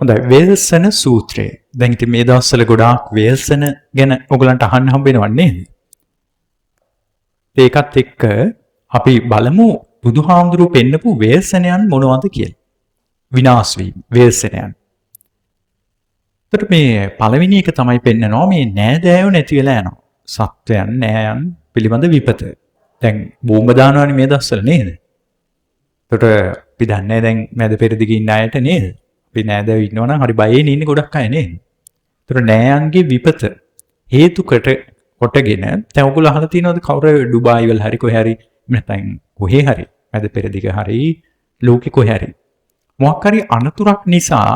හොඳයි වේසන සූත්‍රය. දැන් ඉතින් මේ දවස්වල ගොඩාක් වේසන ගැන ඔයගලන්ට අහන්න හම්බ වෙනව නේද? ඒකත් එක්ක අපි බලමු බුදුහාමුදුරුවෝ පෙන්නපු වේසනයන් මොනවද කියලා. විනාශ වීම වේසනයන්. එතකොට මේ පළවෙනි එක තමයි පෙන්නනවා මේ නෑදෑයෝ නැති වෙලා යනවා. සත්වයන් නෑයන් පිළිබඳ විපත. දැන් බෝම්බ දානවනේ මේ දවස්වල නේද? එතකොට අපි දන්නේ දැන් මැද පෙරදිග ඉන්න අයට නේද? අපි නෑදෑයෝ ඉන්නවනම් හරි බයෙන් ඉන්නේ ගොඩක් අය නේද? එතකොට නෑයන්ගේ විපත හේතුකට කොටගෙන දැන් ඔයගොල්ලෝ අහලා තියෙනවද කවුරු ඩුබායි වල හරි කොහේ හරි නැත්නම් කොහේ හරි මැද පෙරදිග හරි ලෝකෙ කොහේ හරි මොකක් හරි අනතුරක් නිසා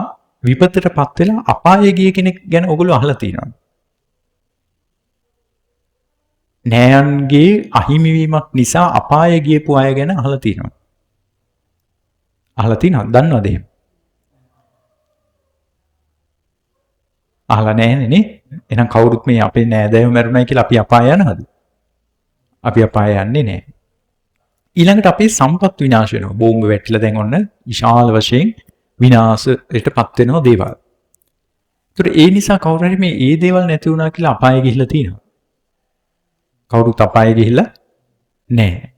විපතටපත් වෙලා අපායේ ගිය කෙනෙක් ගැන ඔයගොල්ලෝ අහලා තියෙනවද? නෑයන්ගේ අහිමිවීමක් නිසා අපායේ ගියපු අය ගැන අහලා තියෙනවද? අහලා තියෙනවද? දන්නවද එහෙම? අහලා නැහැ නේ. එහෙනම් කවුරුත් මේ අපේ නෑදෑයෝ මැරුණයි කියලා අපි අපාය යනවද? අපි අපාය යන්නේ නැහැ. ඊළඟට අපේ සම්පත් විනාශ වෙනවා. බෝම්බ වැටිලා දැන් ඔන්න විශාල වශයෙන් විනාශයටපත් වෙනවා දේවල්. ඒතර ඒ නිසා කවුරු හරි මේ ඒ දේවල් නැති වුණා කියලා අපාය ගිහිල්ලා තියෙනවා. කවුරුත් අපාය ගිහිල්ලා නැහැ.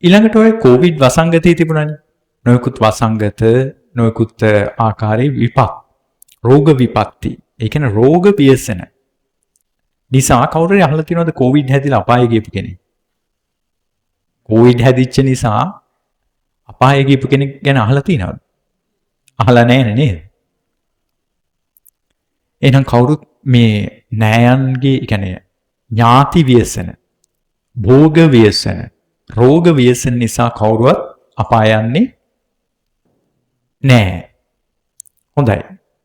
ඊළඟට ඔය කොවිඩ් වසංගතය තිබුණානේ. නොයෙකුත් වසංගත නොයෙකුත් ආකාරයේ විපත් රෝග විපත්ති. ඒ කියන්නේ රෝග ව්‍යසන. නිසා කවුරු හරි අහලා තියෙනවද කොවිඩ් හැදිලා අපාය ගියපු කෙනෙක්? කොවිඩ් හැදිච්ච නිසා අපාය ගියපු කෙනෙක් ගැන අහලා තියෙනවද? අහලා නැහැ නේද? එහෙනම් කවුරුත් මේ නෑයන්ගේ කියන්නේ ඥාති ව්‍යසන, භෝග ව්‍යසන, රෝග ව්‍යසන නිසා කවුරුවත් අපාය යන්නේ නෑ. හොඳයි.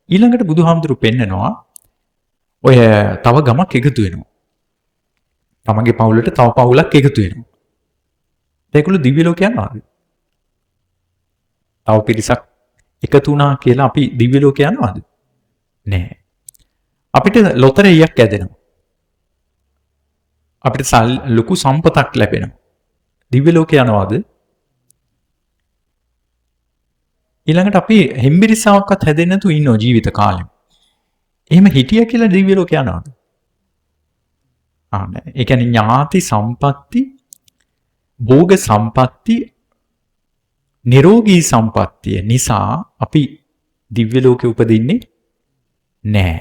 ඊළඟට බුදුහාමුදුරුවෝ පෙන්නනවා ඔය තව ගමක් එකතු වෙනවා. තමන්ගේ පවුලට තව පවුලක් එකතු වෙනවා. ඒගොල්ලෝ දිව්‍ය ලෝක යනවාද? තව පිරිසක් එකතු වුණා කියලා අපි දිව්‍ය ලෝක යනවාද? නෑ. අපිට ලොතරැයියක් ඇදෙනවා. අපිට ලොකු සම්පතක් ලැබෙනවා. දිව්‍ය ලෝක යනවාද? ඊළඟට අපි හෙම්බිරිස්සාවක්වත් හැදෙන්නේ නැතුව ඉන්නෝ ජීවිත කාලෙම. එහෙම හිටිය කියලා දිව්‍ය ලෝක යනවාද? නෑ. ඒ කියන්නේ ඥාති සම්පatti, භෝග සම්පatti, නිරෝගී සම්පත්තිය නිසා අපි දිව්‍ය ලෝකෙ උපදින්නේ නෑ.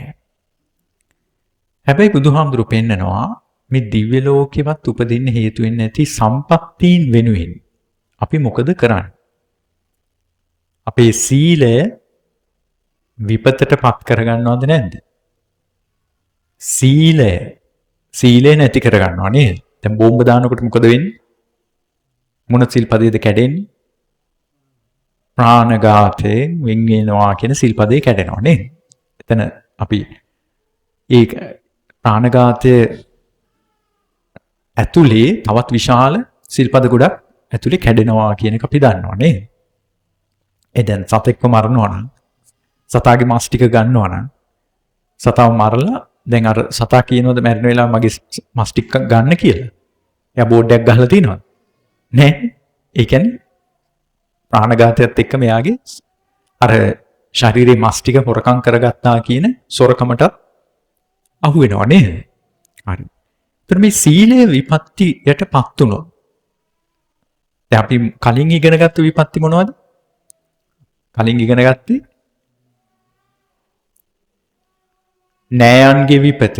හැබැයි බුදුහාමුදුරුවෝ පෙන්නනවා මේ දිව්‍ය ලෝකෙවත් උපදින්න හේතු වෙන්නේ නැති සම්පත්තීන් වෙනුවෙන් අපි මොකද කරන්නේ? අපේ සීලය විපතටපත් කරගන්නවද නැද්ද? සීලය නැති කරගන්නවා නේද? දැන් බෝම්බ දානකොට මොකද වෙන්නේ? මොන සිල්පදයේද කැඩෙන්නේ? ප්‍රාණඝාතයෙන් වෙන් වෙනවා කියන සිල්පදේ කැඩෙනවා නේද? එතන අපි ඒක ප්‍රාණඝාතය ඇතුලේ තවත් විශාල සිල්පද ගොඩක් ඇතුලේ කැඩෙනවා කියන එක අපි දන්නවා නේද? දැන් සතෙක්ව මරනවා නම් සතාගේ මස් ටික ගන්නවා නම් සතාව මරලා දැන් අර සතා කියනවද මැරෙන වෙලාව මගේ මස් ටික ගන්න කියලා? එයා බෝඩ් එකක් ගහලා තියනවද? නෑ. ඒ කියන්නේ ප්‍රාණඝාතයත් එක්ක මෙයාගේ අර ශරීරයේ මස් ටික හොරකම් කරගත්තා කියන සොරකමට අහු වෙනවා නේද? හරි. ඒතර මේ සීලය විපත්තියටපත් වුණොත් දැන් අපි කලින් ඉගෙනගත්තු විපත්ති මොනවද? කලින් ඉගෙන ගත්තේ නෑයන්ගේ විපත,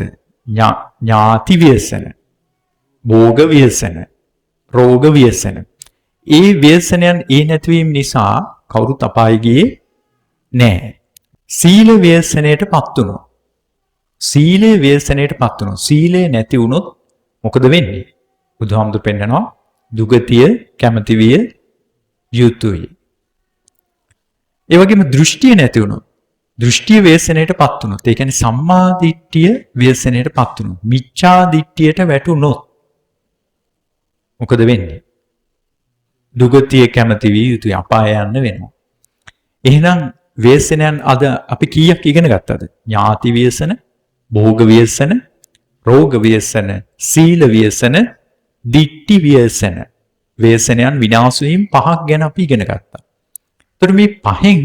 ඥාති ව්‍යසන, භෝග ව්‍යසන, රෝග ව්‍යසන. ඒ ව්‍යසනයන් ඒ නැතිවීම නිසා කවුරුත් අපාය ගියේ නෑ. සීල ව්‍යසනයටපත් වුණා. සීලේ ව්‍යසනයටපත් වුණා. සීලේ නැති වුණොත් මොකද වෙන්නේ? බුදුහාමුදුරු පෙන්නනවා දුගතිය කැමති විය යුතුයි. ඒ වගේම දෘෂ්ටිය නැති වුණොත් දෘෂ්ටිය ව්‍යසනයටපත් වුණොත් ඒ කියන්නේ සම්මා දිට්ඨිය ව්‍යසනයටපත් වුණොත් මිච්ඡා දිට්ඨියට වැටුණොත් මොකද වෙන්නේ? දුගතිය කැමති විය යුතුයි අපාය යන්න වෙනවා. එහෙනම් ව්‍යසනයන් අද අපි කීයක් ඉගෙන ගත්තද? ඥාති ව්‍යසන, භෝග ව්‍යසන, රෝග ව්‍යසන, සීල ව්‍යසන, දිට්ඨි ව්‍යසන. ව්‍යසනයන් විනාශ වීම පහක් ගැන අපි ඉගෙන ගත්තා. එතකොට මේ පහෙන්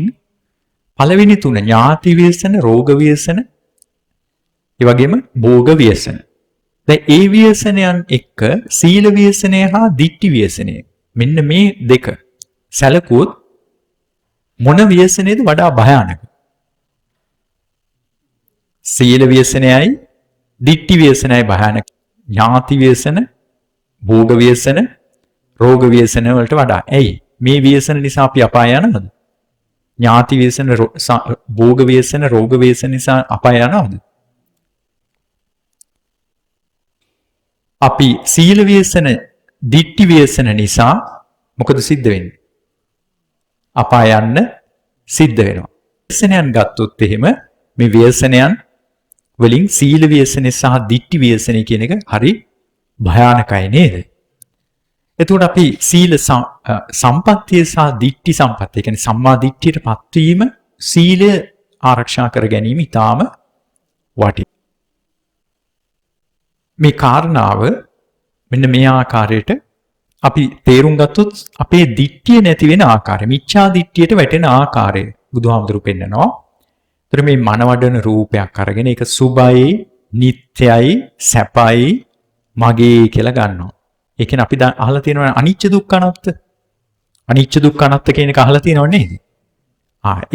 පළවෙනි තුන ඥාති ව්‍යසන, රෝග ව්‍යසන, ඒ වගේම භෝග ව්‍යසන. දැන් ඒ ව්‍යසනයන් එක්ක සීල ව්‍යසනය හා ditthi ව්‍යසනය. මෙන්න මේ දෙක සැලකුවොත් මොන ව්‍යසනයේද වඩා භයානක? සීල ව්‍යසනයයි ditthi ව්‍යසනයයි භයානක. ඥාති ව්‍යසන, භෝග ව්‍යසන, රෝග ව්‍යසන වලට වඩා. ඇයි? මේ ව්‍යසන නිසා අපි අපාය යනවද? ඥාති ව්‍යසන, භෝග ව්‍යසන, රෝග ව්‍යසන නිසා අපාය යනවද? අපි සීල ව්‍යසන, ditthi ව්‍යසන නිසා මොකද සිද්ධ වෙන්නේ? අපාය යන්න සිද්ධ වෙනවා. ව්‍යසනයන් ගත්තොත් එහෙම මේ ව්‍යසනයන් වලින් සීල ව්‍යසනය සහ ditthi ව්‍යසනය කියන එක හරි භයානකයි නේද? එතකොට අපි සීල සම්පත්තිය සහ ditthi සම්පත්තිය, ඒ කියන්නේ සම්මා දිට්ඨියටපත් වීම, සීලය ආරක්ෂා කර ගැනීම ඊටාම වටිනවා. මේ කාරණාව මෙන්න මේ ආකාරයට අපි තේරුම් ගත්තොත් අපේ දිට්ඨිය නැති වෙන ආකාරය, මිච්ඡා දිට්ඨියට වැටෙන ආකාරය බුදුහාමුදුරු පෙන්නනවා. ඒතර මේ මනවඩන රූපයක් අරගෙන ඒක සුභයි, නිට්ටයයි, සැපයි, මගේ කියලා ගන්නවා. ඒ කියන්නේ අපි අහලා තියෙනවා අනිච්ච දුක්ඛ අනාත්ත. අනිච්ච දුක්ඛ අනාත්ත කියන එක අහලා තියෙනව නේද?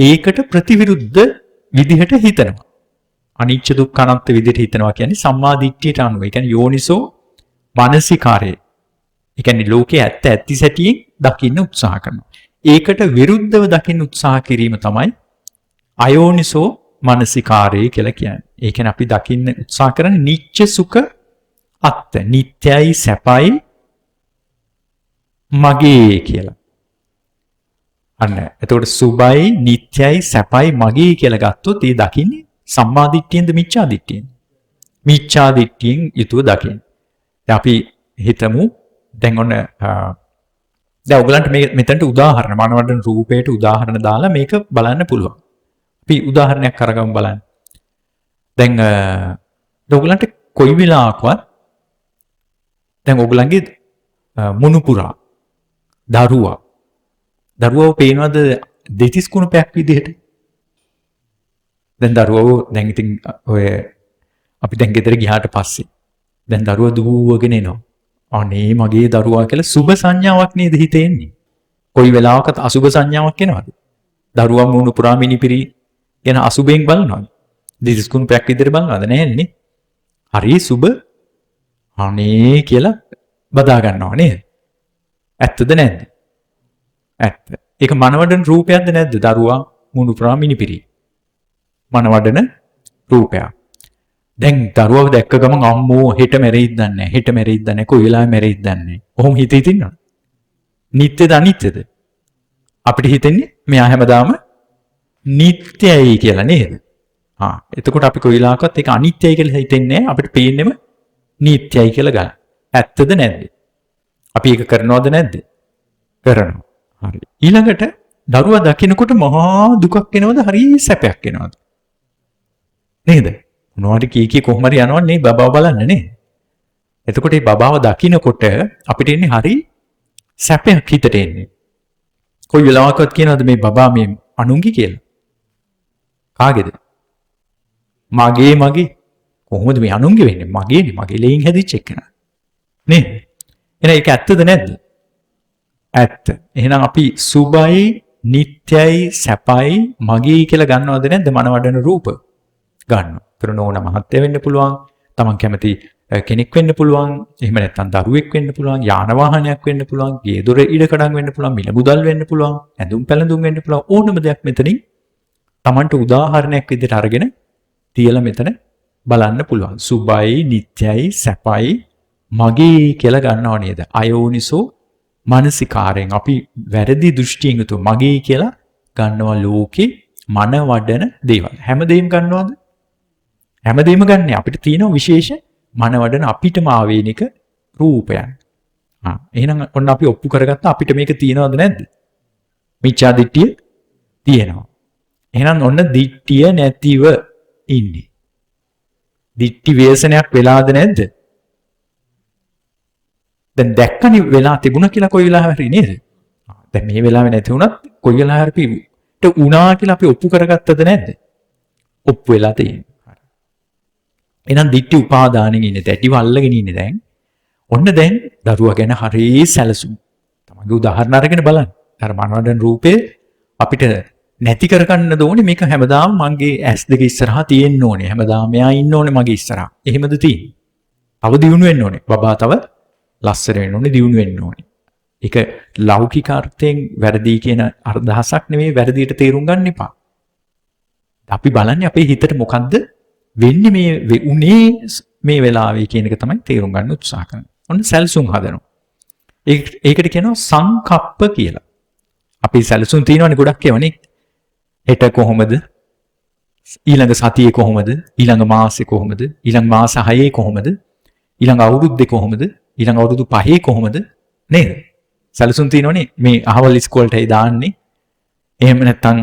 ඒකට ප්‍රතිවිරුද්ධ විදිහට හිතනවා. අනිච්ච දුක්ඛ අනාත්ත විදිහට හිතනවා කියන්නේ සම්මා දිට්ඨියට අනුව. ඒ කියන්නේ යෝනිසෝ මානසිකාරය. ඒ කියන්නේ ලෝකයේ ඇත්ත ඇති සැටියෙන් දකින්න උත්සාහ කරනවා. ඒකට විරුද්ධව දකින්න උත්සාහ කිරීම තමයි අයෝනිසෝ මානසිකාරය කියලා කියන්නේ. ඒ කියන්නේ අපි දකින්න උත්සාහ කරන්නේ නිච්ච සුඛ අත්ත. නිට්ටයයි, සැපයි, මගේ කියලා. අන්න එතකොට සුභයි, නිට්ටයයි, සැපයි, මගේ කියලා ගත්තොත් ඒ දකින්නේ සම්මා දිට්ඨියෙන්ද මිච්ඡා දිට්ඨියෙන්? මිච්ඡා දිට්ඨියෙන් යුතුව දකින්න. දැන් අපි හිතමු දැන් ඔන්න දැන් ඔයගලන්ට මේ මෙතනට උදාහරණ මනවඩන රූපයට උදාහරණ දාලා මේක බලන්න පුළුවන්. අපි උදාහරණයක් අරගමු බලන්න. දැන් ඔයගලන්ට කොයි වෙලාවකවත් දැන් ඔයගලන්ගේ මුණුපුරා දරුවව පේනවද දෙතිස් කුණපයක් විදිහට? දැන් දරුවව දැන් ඉතින් ඔය අපි දැන් ගෙදර ගියාට පස්සේ දැන් දරුවා දුවගෙන එනවා. අනේ මගේ දරුවා කියලා සුබ සංඥාවක් නේද හිතේ එන්නේ? කොයි වෙලාවකත් අසුබ සංඥාවක් එනවද? දරුවා මුණු පුරා මිනිපිරි කියන අසුබෙන් බලනවද? දෙතිස් කුණපයක් විදිහට බලනවද? නැහැනේ. හරි සුබ අනේ කියලා බදා ගන්නවා නේද? ඇත්තද නැද්ද? ඇත්ත. ඒක මනවඩන රූපයක්ද නැද්ද? දරුවා මුණු පුරා මිනිපිරි මනවඩන රූපයක්. දැන් දරුවව දැක්ක ගමන් අම්මෝ හෙට මැරෙයිද දන්නේ නැහැ. හෙට මැරෙයිද දන්නේ නැහැ. කොයි වෙලාවෙ මැරෙයිද දන්නේ නැහැ. ඔහොම හිතේ තින්නවද? නිත්‍යද අනිත්‍යද? අපිට හිතෙන්නේ මෙයා හැමදාම නිත්‍යයි කියලා නේද? එතකොට අපි කොයි වෙලාවකත් ඒක අනිත්‍යයි කියලා හිතෙන්නේ නැහැ. අපිට පේන්නේම නිත්‍යයි කියලා ගන්න. ඇත්තද නැද්ද? අපි ඒක කරනවද නැද්ද? කරනවා. හරි. ඊළඟට දරුවා දකින්නකොට මහා දුකක් එනවද? හරි සැපයක් එනවද? නේද? මොනවද කී කොහොම හරි යනවන්නේ බබාව බලන්න නේ. එතකොට මේ බබාව දකින්නකොට අපිට එන්නේ හරි සැපයක් හිතට එන්නේ. කොයි වෙලාවකවත් කියනවද මේ බබා මේ අනුන්ගේ කියලා? කාගේද? මගේ. කොහොමද මේ අනුන්ගේ වෙන්නේ? මගේනේ. මගේ ලෙයින් හැදිච්ච එකනා. නේ? එහෙනම් ඒක ඇත්තද නැද්ද? ඇත්ත. එහෙනම් අපි සුභයි, නිට්ටයයි, සැපයි, මගේ කියලා ගන්නවද නැද්ද මනවඩන රූප? ගන්නවා. නෝන මහත්ය වෙන්න පුළුවන්, තමන් කැමති කෙනෙක් වෙන්න පුළුවන්, එහෙම නැත්නම් දරුවෙක් වෙන්න පුළුවන්, යාන වාහනයක් වෙන්න පුළුවන්, ගේ දොර ඉඩකඩම් වෙන්න පුළුවන්, මිල මුදල් වෙන්න පුළුවන්, ඇඳුම් පැළඳුම් වෙන්න පුළුවන්, ඕනම දෙයක් මෙතනින් තමන්ට උදාහරණයක් විදිහට අරගෙන තියලා මෙතන බලන්න පුළුවන්. සුභයි, නිට්ටයයි, සැපයි, මගේ කියලා ගන්නව නේද? අයෝනිසෝ මානසිකාරයෙන් අපි වැරදි දෘෂ්ටියෙන් යුතුව මගේ කියලා ගන්නවා ලෝකේ මනවඩන දේවල්. හැමදේම ගන්නවද? හැමදේම ගන්න අපිට තියෙන විශේෂ මනවඩන අපිටම ආවේනික රූපයන්. එහෙනම් ඔන්න අපි ඔප්පු කරගත්තා අපිට මේක තියෙනවද නැද්ද? මිච්ඡා දිට්ඨිය තියෙනවා. එහෙනම් ඔන්න දිට්ඨිය නැතිව ඉන්නේ. දිට්ඨි ව්‍යසනයක් වෙලාද නැද්ද? දැන් දැක්කනේ වෙලා තිබුණා කියලා කොයි වෙලාව හරි නේද? දැන් මේ වෙලාවේ නැති වුණත් කොයි වෙලාවකට අපිට උනා කියලා අපි ඔප්පු කරගත්තද නැද්ද? ඔප්පු වෙලා තියෙනවා. එහෙනම් ditthi උපාදානෙන් ඉන්නේ දැඩිව අල්ලගෙන ඉන්නේ දැන්. ඔන්න දැන් දරුවා ගැන හරිය සැලසුම්. තමන්ගේ උදාහරණ අරගෙන බලන්න. අර මනෝඩන් රූපේ අපිට නැති කරගන්න ඕනේ මේක හැමදාම මගේ ඇස් දෙක ඉස්සරහා තියෙන්න ඕනේ. හැමදාම මෙයා ඉන්න ඕනේ මගේ ඉස්සරහා. එහෙමද තියෙන්නේ? තව දියුණු වෙන්න ඕනේ. බබා තව ලස්සන වෙන්න ඕනේ, දියුණු වෙන්න ඕනේ. ඒක ලෞකික අර්ථයෙන් වැරදි කියන අර්ධහසක් නෙවෙයි වැරදියට තේරුම් ගන්න එපා. අපි බලන්නේ අපේ හිතට මොකද්ද වෙන්නේ මේ උනේ මේ වෙලාවේ කියන එක තමයි තේරුම් ගන්න උත්සාහ කරන්නේ. ඔන්න සැලසුම් හදනවා. ඒකට කියනවා සංකප්ප කියලා. අපි සැලසුම් තියෙනවනේ ගොඩක් ඒවනේ. හෙට කොහොමද? ඊළඟ සතියේ කොහොමද? ඊළඟ මාසේ කොහොමද? ඊළඟ මාස 6 කොහොමද? ඊළඟ අවුරුද්දේ කොහොමද? ඊළඟ අවුරුදු 5 කොහොමද? නේද? සැලසුම් තියෙනවනේ මේ අහවල් ඉස්කෝලේට දාන්නේ. එහෙම නැත්නම්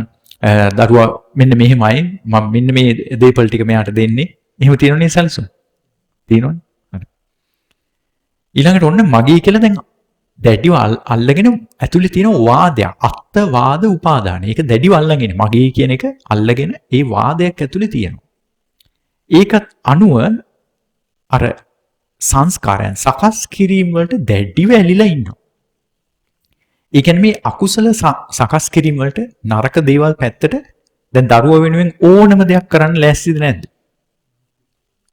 දරුවා මෙන්න මෙහෙමයි මම මෙන්න මේ දේපල් ටික මෙයාට දෙන්නේ. එහෙම තියෙනවනේ සැලසුම්. තියෙනවනේ. හරි. ඊළඟට ඔන්න මගේ කියලා දැන් දැඩිව අල්ලගෙන ඇතුලේ තියෙන වාදයක්. අත්වාද උපාදාන. ඒක දැඩිව අල්ලගෙන මගේ කියන එක අල්ලගෙන ඒ වාදයක් ඇතුලේ තියෙනවා. ඒකත් අනුව අර සංස්කාරයන් සකස් කිරීම වලට දැඩිව ඇලිලා ඉන්නවා. ඒ කියන්නේ මේ අකුසල සකස් කිරීම වලට නරක දේවල් පැත්තට දැන් දරුවා වෙනුවෙන් ඕනම දෙයක් කරන්න ලෑස්තිද නැද්ද?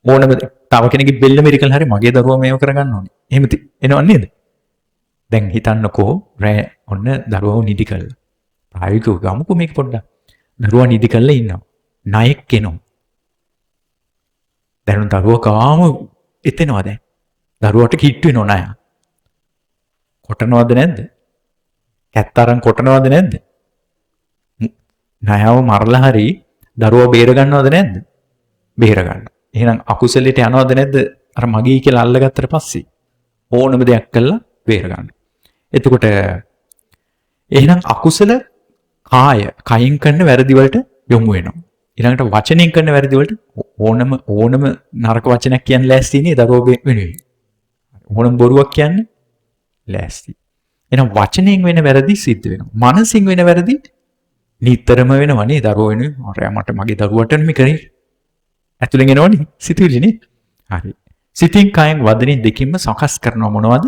ඕනම තව කෙනෙක්ගේ බෙල්ල මෙරිකල් හරි මගේ දරුවා මේව කරගන්න ඕනේ. එහෙම එනව නේද? දැන් හිතන්නකෝ රෑ ඔන්න දරුවව නිදි කළා. ප්‍රායෝගිකව ගමුකෝ මේක පොඩ්ඩක්. දරුවා නිදි කළා ඉන්නවා. ණයෙක් එනවා. දැන් දරුවා කාම එතෙනවා දැන්. දරුවට කිට්ටු වෙනව ණය. කොටනවද නැද්ද? කැත්තරන් කොටනවද නැද්ද? ණයව මරලා හරි දරුවා බේර ගන්නවද නැද්ද? බේර ගන්නවා. එහෙනම් අකුසලයට යනවද නැද්ද? අර මගේ කියලා අල්ලගත්තට පස්සේ ඕනම දෙයක් කළා බේර ගන්න. එතකොට එහෙනම් අකුසල කයින් කරන වැරදි වලට යොමු වෙනවා. ඊළඟට වචනෙන් කරන වැරදි වලට ඕනම නරක වචනයක් කියන්න ලෑස්ති නේ දරුවෝ වෙනුවෙන්. ඕනම බොරුවක් කියන්නේ ලෑස්ති. එහෙනම් වචනෙන් වෙන වැරදි සිද්ධ වෙනවා. මනසින් වෙන වැරදි නිතරම වෙනවා නේ දරුවෝ වෙනුවෙන්. අරයා මට මගේ දරුවට මේ කරේ. ඇතුලෙන් එනවනේ සිතුවිලි නේ. හරි. සිතින් කයෙන් වදනින් දෙකින්ම සකස් කරනව මොනවද?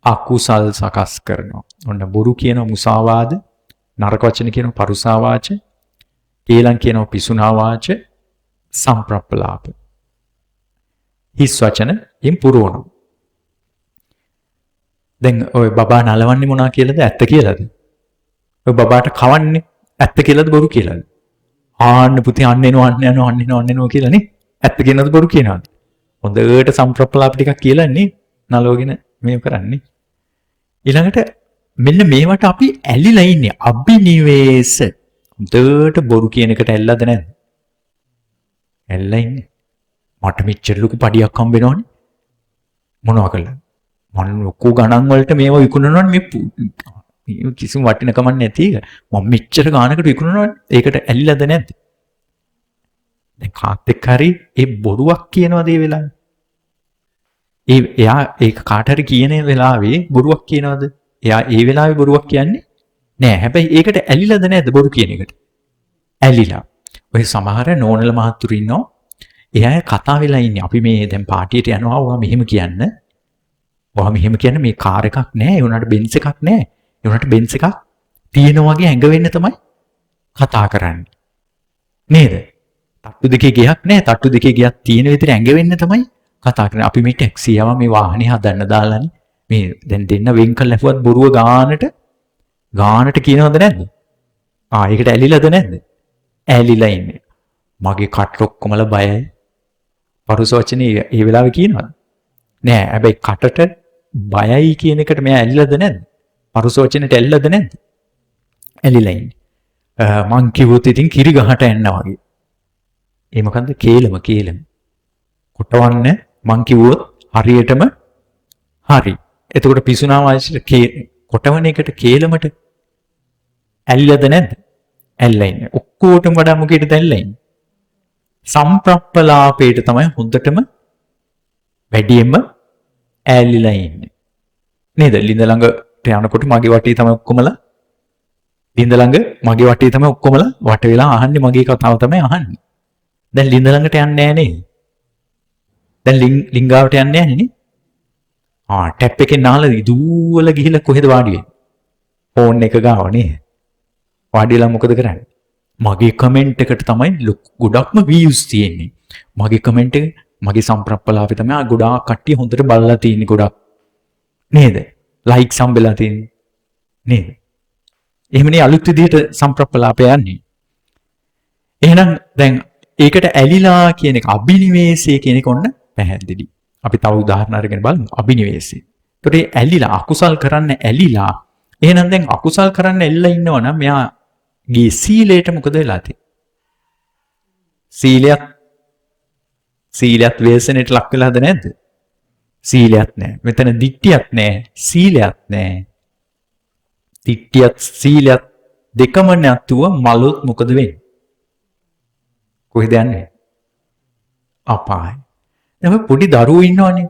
අකුසල් සකස් කරනවා. ඔන්න බොරු කියනවා මුසාවාද, නරක වචන කියනවා පරුසා වාච, කේලම් කියනවා පිසුනා වාච, සම්ප්‍රප්පලාප. හිස් වචන යෙන් පුරවනවා. දැන් ඔය බබා නලවන්නේ මොනවා කියලාද? ඇත්ත කියලාද? ඔය බබාට කවන්නේ ඇත්ත කියලාද බොරු කියලාද? ආන්න පුතේ අන්න එනවා කියලා නේ. ඇත්ත කියනවද බොරු කියනවද? හොඳට සම්ප්‍රප්පලාප ටිකක් කියලා නේ නලවගෙන මේව කරන්නේ. ඊළඟට මෙන්න මේවට අපි ඇලිලා ඉන්නේ. අභිනිවේෂ. හොඳට බොරු කියන එකට ඇල්ලද නැද්ද? ඇල්ලලා ඉන්නේ. මට මෙච්චර ලොකු පඩියක් හම්බ වෙනවනේ. මොනවා කළා? මම ලොකු ගණන් වලට මේව විකුණනවනේ මේ කිසිම වටිනකමක් නැති එක. මම මෙච්චර ගානකට විකුණනවනේ. ඒකට ඇලිලාද නැද්ද? දැන් කාත් එක්ක හරි ඒ බොරුවක් කියනවාද ඒ වෙලාවේ? එයා ඒක කාට හරි කියන වෙලාවේ බොරුවක් කියනවාද? එයා ඒ වෙලාවේ බොරුවක් කියන්නේ නෑ. හැබැයි ඒකට ඇලිලාද නැද්ද බොරු කියන එකට? ඇලිලා. ඔය සමහර නෝනල මහත්තුරු ඉන්නවා. එයා කතා වෙලා ඉන්නේ. අපි මේ දැන් පාටියට යනවා. ඔයා මෙහෙම කියන්න. ඔයා මෙහෙම කියන්නේ මේ කාර් එකක් නෑ. ඒ උනාට බෙන්ස් එකක් නෑ. ඒ උනාට බෙන්ස් එකක් තියෙන වගේ ඇඟ වෙන්න තමයි කතා කරන්නේ. නේද? තට්ටු දෙකේ ගියක් නෑ. තට්ටු දෙකේ ගියක් තියෙන විදිහට ඇඟ වෙන්න තමයි කතා කරන්නේ. අපි මේ ටැක්සි යවා මේ වාහනේ හදන්න දාලානේ. මේ දැන් දෙන්න වෙන් කරලා ලැබුවත් බොරුව ගානට කියනවද නැද්ද? ඒකට ඇලිලාද නැද්ද? ඇලිලා ඉන්නේ. මගේ කට ඔක්කොමල බයයි. පරුස වචනේ ඒ වෙලාවේ කියනවද? නෑ. හැබැයි කටට බයයි කියන එකට මෙයා ඇලිලාද නැද්ද? පරුස වචනෙට ඇලිලාද නැද්ද? ඇලිලා ඉන්නේ. මං කිව්වොත් ඉතින් කිරි ගහට එන්න වගේ. ඒ මොකන්ද? කේලම. කොටවන්න මං කිව්වොත් හරියටම හරි. එතකොට පිසුනා වාචිට කොටවන එකට කේලමට ඇල්ලද නැද්ද? ඇල්ලා ඉන්නේ. ඔක්කොටම වඩා මොකේද ඇල්ලා ඉන්නේ? සම්ප්‍රප්පලාපේට තමයි හොඳටම වැඩියෙන්ම ඇල්ලිලා ඉන්නේ. නේද? ලිඳ ළඟ යනකොට මගේ වටේ තමයි ඔක්කොමලා ලින්ද ළඟ මගේ වටේ තමයි ඔක්කොමලා වට වෙලා අහන්නේ මගේ කතාව තමයි අහන්නේ. දැන් ලින්ද ළඟට යන්නේ නැහැ නේද? දැන් ලිංගාවට යන්නේ නැහැ නේ. ටැප් එකෙන් නාලා ඉදුවල ගිහිල්ලා කොහෙද වාඩි වෙන්නේ? ෆෝන් එක ගාව නේ. වාඩි වෙලා මොකද කරන්නේ? මගේ කමෙන්ට් එකට තමයි ගොඩක්ම views තියෙන්නේ. මගේ කමෙන්ට් එක මගේ සම්ප්‍රප්පලාපේ තමයි ගොඩාක් කට්ටිය හොඳට බලලා තියෙන්නේ ගොඩක්. නේද? ලයික් සම්බෙලා තියෙන්නේ. නේද? එහෙමනේ අලුත් විදිහට සම්ප්‍රප්පලාපය යන්නේ. එහෙනම් දැන් ඒකට ඇලිලා කියන එක අභිනිවේෂය කියන එක ඔන්න පැහැදිලි. අපි තව උදාහරණ අරගෙන බලමු අභිනිවේෂය. ඒකට ඒ ඇලිලා අකුසල් කරන්න ඇලිලා එහෙනම් දැන් අකුසල් කරන්න එල්ලලා ඉන්නවනම් මෙයාගේ සීලයට මොකද වෙලා තියෙන්නේ? සීලයත් ව්‍යසනයට ලක් වෙලාද නැද්ද? සීලයක් නැහැ. මෙතන දිට්ඨියක් නැහැ. සීලයක් නැහැ. දිට්ඨියත් සීලයත් දෙකම නැතුව මලොත් මොකද වෙන්නේ? කොහෙද යන්නේ? අපාය. දැන් පොඩි දරුවෝ ඉන්නවනේ.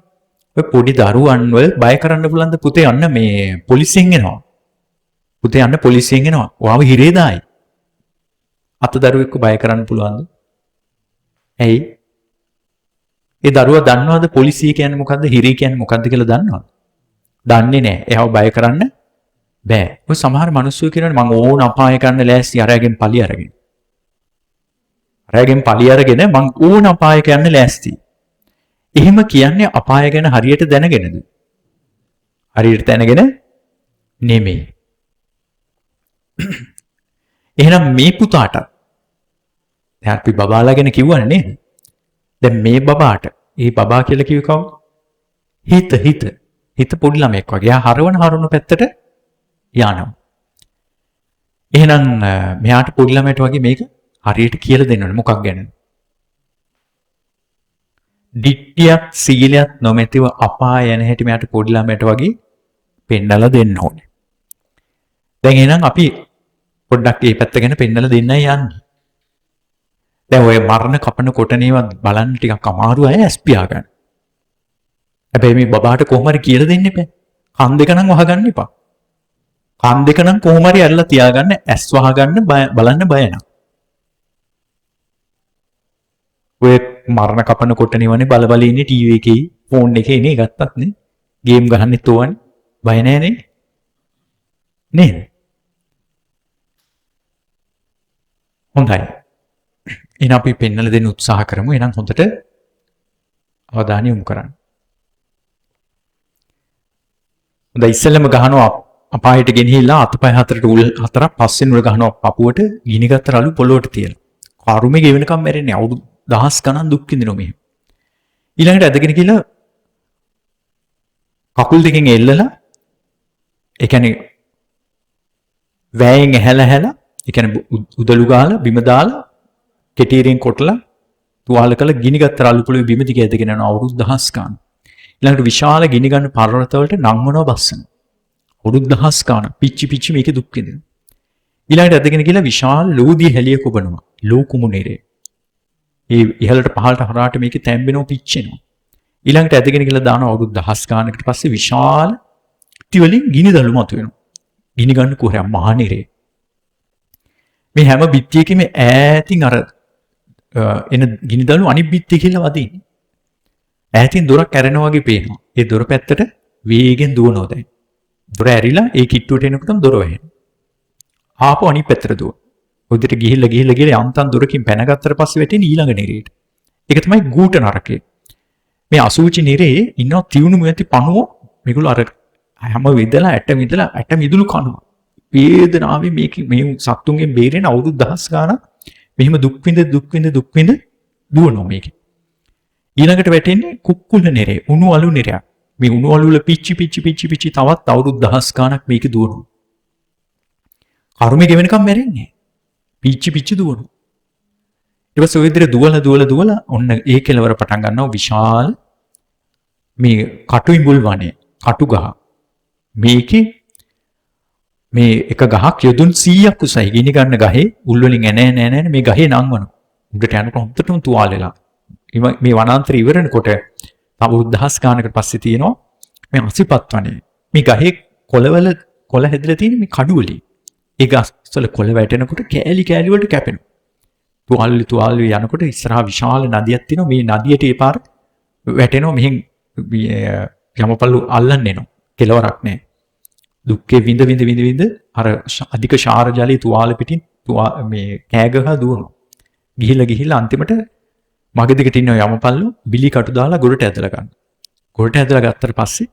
ඔය පොඩි දරුවන්ව බය කරන්න පුළුවන්ද? පුතේ යන්න මේ පොලිසියෙන් එනවා. පුතේ යන්න පොලිසියෙන් එනවා. ඔයාව හිරේ දායි. අත දරුවෙක්ව බය කරන්න පුළුවන්ද? ඇයි? ඒ දරුවා දන්නවද පොලිසිය කියන්නේ මොකද්ද? හිරේ කියන්නේ මොකද්ද කියලා දන්නවද? දන්නේ නැහැ. එයාව බය කරන්න බෑ. ඔය සමහර මිනිස්සු කියනවානේ මං ඕන අපාය ගන්න ලෑස්ති අරගෙන පලි අරගෙන. අරගෙන පලි අරගෙන මං ඕන අපාය යන්න ලෑස්ති. එහෙම කියන්නේ අපාය ගැන හරියට දැනගෙනද? හරියට දැනගෙන නෙමෙයි. එහෙනම් මේ පුතාට දැන් අපි බබාලා ගැන කිව්වනේ නේද? දැන් මේ බබාට ඒ බබා කියලා කිව්ව කවුද? හිත පොඩි ළමෙක් වගේ. එයා හරවන පැත්තට යනවා. එහෙනම් මෙයාට පොඩි ළමයට වගේ මේක හරියට කියලා දෙන්න ඕනේ මොකක් ගැනද? දිට්ඨියක් සීලයක් නොමැතිව අපාය යන හැටි මෙයාට පොඩි ළමයට වගේ පෙන්නලා දෙන්න ඕනේ. දැන් එහෙනම් අපි පොඩ්ඩක් මේ පැත්ත ගැන පෙන්නලා දෙන්නයි යන්නේ. දැන් ඔය මරණ කපන කොටනේවත් බලන්න ටිකක් අමාරු අය ඇස් පියා ගන්න. හැබැයි මේ බබාට කොහොම හරි කියලා දෙන්න එපා. කන් දෙක නම් වහගන්න එපා. කන් දෙක නම් කොහොම හරි අල්ලලා තියාගන්න ඇස් වහගන්න බලන්න බය නැහැ. ඔය මරණ කපන කොටනේවනේ බල ඉන්නේ ටීවී එකේ ෆෝන් එකේ නේ ගත්තත් නේ. ගේම් ගහන්නෙත් ඕවනේ. බය නැහැ නේ. නේද? හොඳයි. එහෙනම් අපි පෙන්නලා දෙන්න උත්සාහ කරමු. එහෙනම් හොඳට අවධානය යොමු කරන්න. හොඳයි ඉස්සෙල්ලම ගහනවා අපායට ගෙනහිලා අතපය හතරට උල් හතරක් පස්සෙන් උල් ගහනවා පපුවට ගිනිගත්ත රළු පොළොවට තියලා. කරුමේ ගෙවෙනකම් මැරෙන්නේ අවුරුදු දහස් ගණන් දුක් විඳිනවා මෙහෙම. ඊළඟට ඇදගෙන ගිහලා කකුල් දෙකෙන් එල්ලලා ඒ කියන්නේ වැයෙන් ඇහැලා ඒ කියන්නේ උදළු ගාලා බිම දාලා කෙටීරෙන් කොටලා තුවාල කළ ගිනිගත් රළු පොළොවේ බිම දිගේ ඇදගෙන යන අවුරුදු දහස් ගාන. ඊළඟට විශාල ගිනි ගන්න පර්වත වලට නංවනවා බස්සන. අවුරුදු දහස් ගාන පිච්චි මේකේ දුක් විඳිනවා. ඊළඟට ඇදගෙන ගිහලා විශාල ලෝදිය හැලිය කොබනවා. ලෝකුමුණේරේ. ඒ ඉහළට පහළට හරහාට මේකේ තැම්බෙනවා පිච්චෙනවා. ඊළඟට ඇදගෙන ගිහලා දාන අවුරුදු දහස් ගානකට පස්සේ විශාල ටිවලින් ගිනි දළු මතුවෙනවා. ගිනි ගන්න කුහරයක් මහනිරේ. මේ හැම බිත්තියකම ඈතින් අර එන ගිනිදළු අනිත් බිත්තිය කියලා වදින්නේ. ඈතින් දොරක් ඇරෙනා වගේ පේනවා. ඒ දොර පැත්තට වේගෙන් දුවනවා දැන්. දොර ඇරිලා ඒ කිට්ටුවට එනකොටම දොර වැහෙනවා. ආපහු අනිත් පැත්තට දුවන. උදේට ගිහිල්ලා යන්තම් දොරකින් පැනගත්තට පස්සේ වැටෙන ඊළඟ නිරේට. ඒක තමයි ගූට නරකේ. මේ අසුචි නිරේ ඉන්නවා තියුණු මෙති පණුව මේගොල්ලෝ අර හැම විදලා ඇට මිදුළු කනවා. වේදනාවේ මේ සත්තුන්ගෙන් බේරෙන අවුරුදු දහස් ගාණක් මෙහිම දුක් විඳ දුවනවා මේකේ. ඊළඟට වැටෙන්නේ කුක්කුල නිරේ, උණු අලු නිරයක්. මේ උණු අලු වල පිච්චි තවත් අවුරුදු දහස් ගාණක් මේකේ දුවනවා. කර්මෙ ගෙවෙනකම් මැරෙන්නේ. පිච්චි දුවනවා. ඊට පස්සේ ඔය විදිහට දුවලා ඔන්න ඒ කෙලවර පටන් ගන්නවා විශාල මේ කටු ඉඹුල් වනේ, කටු ගහ. මේකේ මේ එක ගහක් යොදුන් 100ක් උසයි. ගිනි ගන්න ගහේ උල් වලින් එන මේ ගහේ නංවනවා. උඩට යනකොට හොඳටම තුවාල වෙලා. මේ වනාන්තරය ඉවරනකොට තව දහස් ගානකට පස්සේ තියෙනවා මේ අසිපත් වනේ. මේ ගහේ කොළ හැදලා තියෙන මේ කඩු වලින්. ඒ ගස්වල කොළ වැටෙනකොට කෑලි කෑලි වලට කැපෙනවා. තුවාල යනකොට ඉස්සරහා විශාල නදියක් තියෙනවා. මේ නදියට ඒ පාර වැටෙනවා. මෙහෙන් යමපල්ලු අල්ලන්න එනවා. කෙලවරක් නැහැ. දුක්ඛේ විඳ අර අධික ශාර ජලී තුවාල පිටින් මේ කෑගහ දුවනවා. ගිහිලා අන්තිමට මගේ දිගට ඉන්න යමපල්ලු බිලි කටු දාලා ගොඩට ඇදලා ගන්න. ගොඩට ඇදලා ගත්තට පස්සේ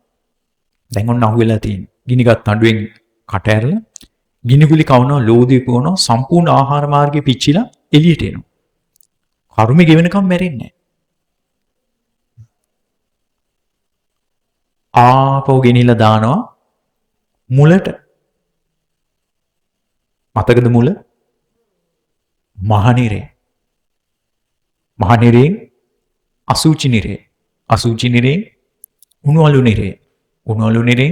දැන් ඔන්න අහුවෙලා තියෙන්නේ. ගිනිගත් අඬුවෙන් කට ඇරලා ගිනිගුලි කවනවා, ලෝදී පුවනවා, සම්පූර්ණ ආහාර මාර්ගයේ පිච්චිලා එළියට එනවා. කර්මෙ ගෙවෙනකම් මැරෙන්නේ නැහැ. ආපහු ගෙනිලා දානවා මුලට. මතකද මුල? මහනිරේ. මහනිරේ අසුචි නිරේ. අසුචි නිරේ උණුවලු නිරේ. උණුවලු නිරේ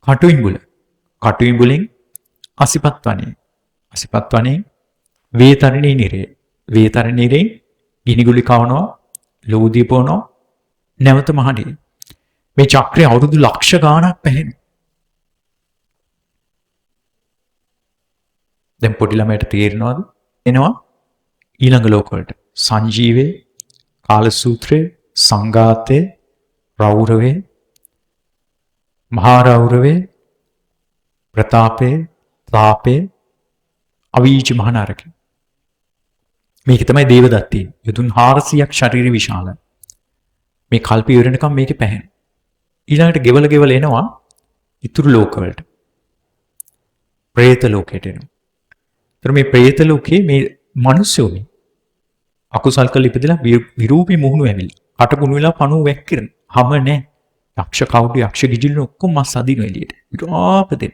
කටුයිඹුල. කටුයිඹුලෙන් අසිපත් වනේ. අසිපත් වනේ වේතරණී නිරේ. වේතරණී නිරේ ගිනිගුලි කවනවා, ලෝදී පොනවා, නැවත මහනිරේ. මේ චක්‍රය අවුරුදු ලක්ෂ ගාණක් පැහැෙන. දැන් පොඩි ළමයට තේරෙනවද? එනවා ඊළඟ ලෝක වලට. සංජීවේ, කාලසූත්‍රයේ, සංඝාතේ, රෞරවේ, මහා රෞරවේ, ප්‍රතාපේ, තාපේ, අවීච මහානරකේ. මේක තමයි දේවදත්තී. යතුන් 400ක් ශරීර විශාල. මේ කල්ප ඉවරනකම් මේකේ පැහැෙන. ඊළඟට ගෙවල එනවා ඉතුරු ලෝක වලට. പ്രേත ලෝකයට එනවා. ඒතර මේ പ്രേත ලෝකේ මේ මිනිස්සුනේ අකුසල් කළ ඉපදලා විරූපී මුහුණු ඇවිල්ලා කටකුණු වෙලා පණුව වැක්කිරන. හැම නැහැ. යක්ෂ කවුඩු යක්ෂ ගිජිලු ඔක්කොම මස් අදින එළියට. විරාපදෙන්.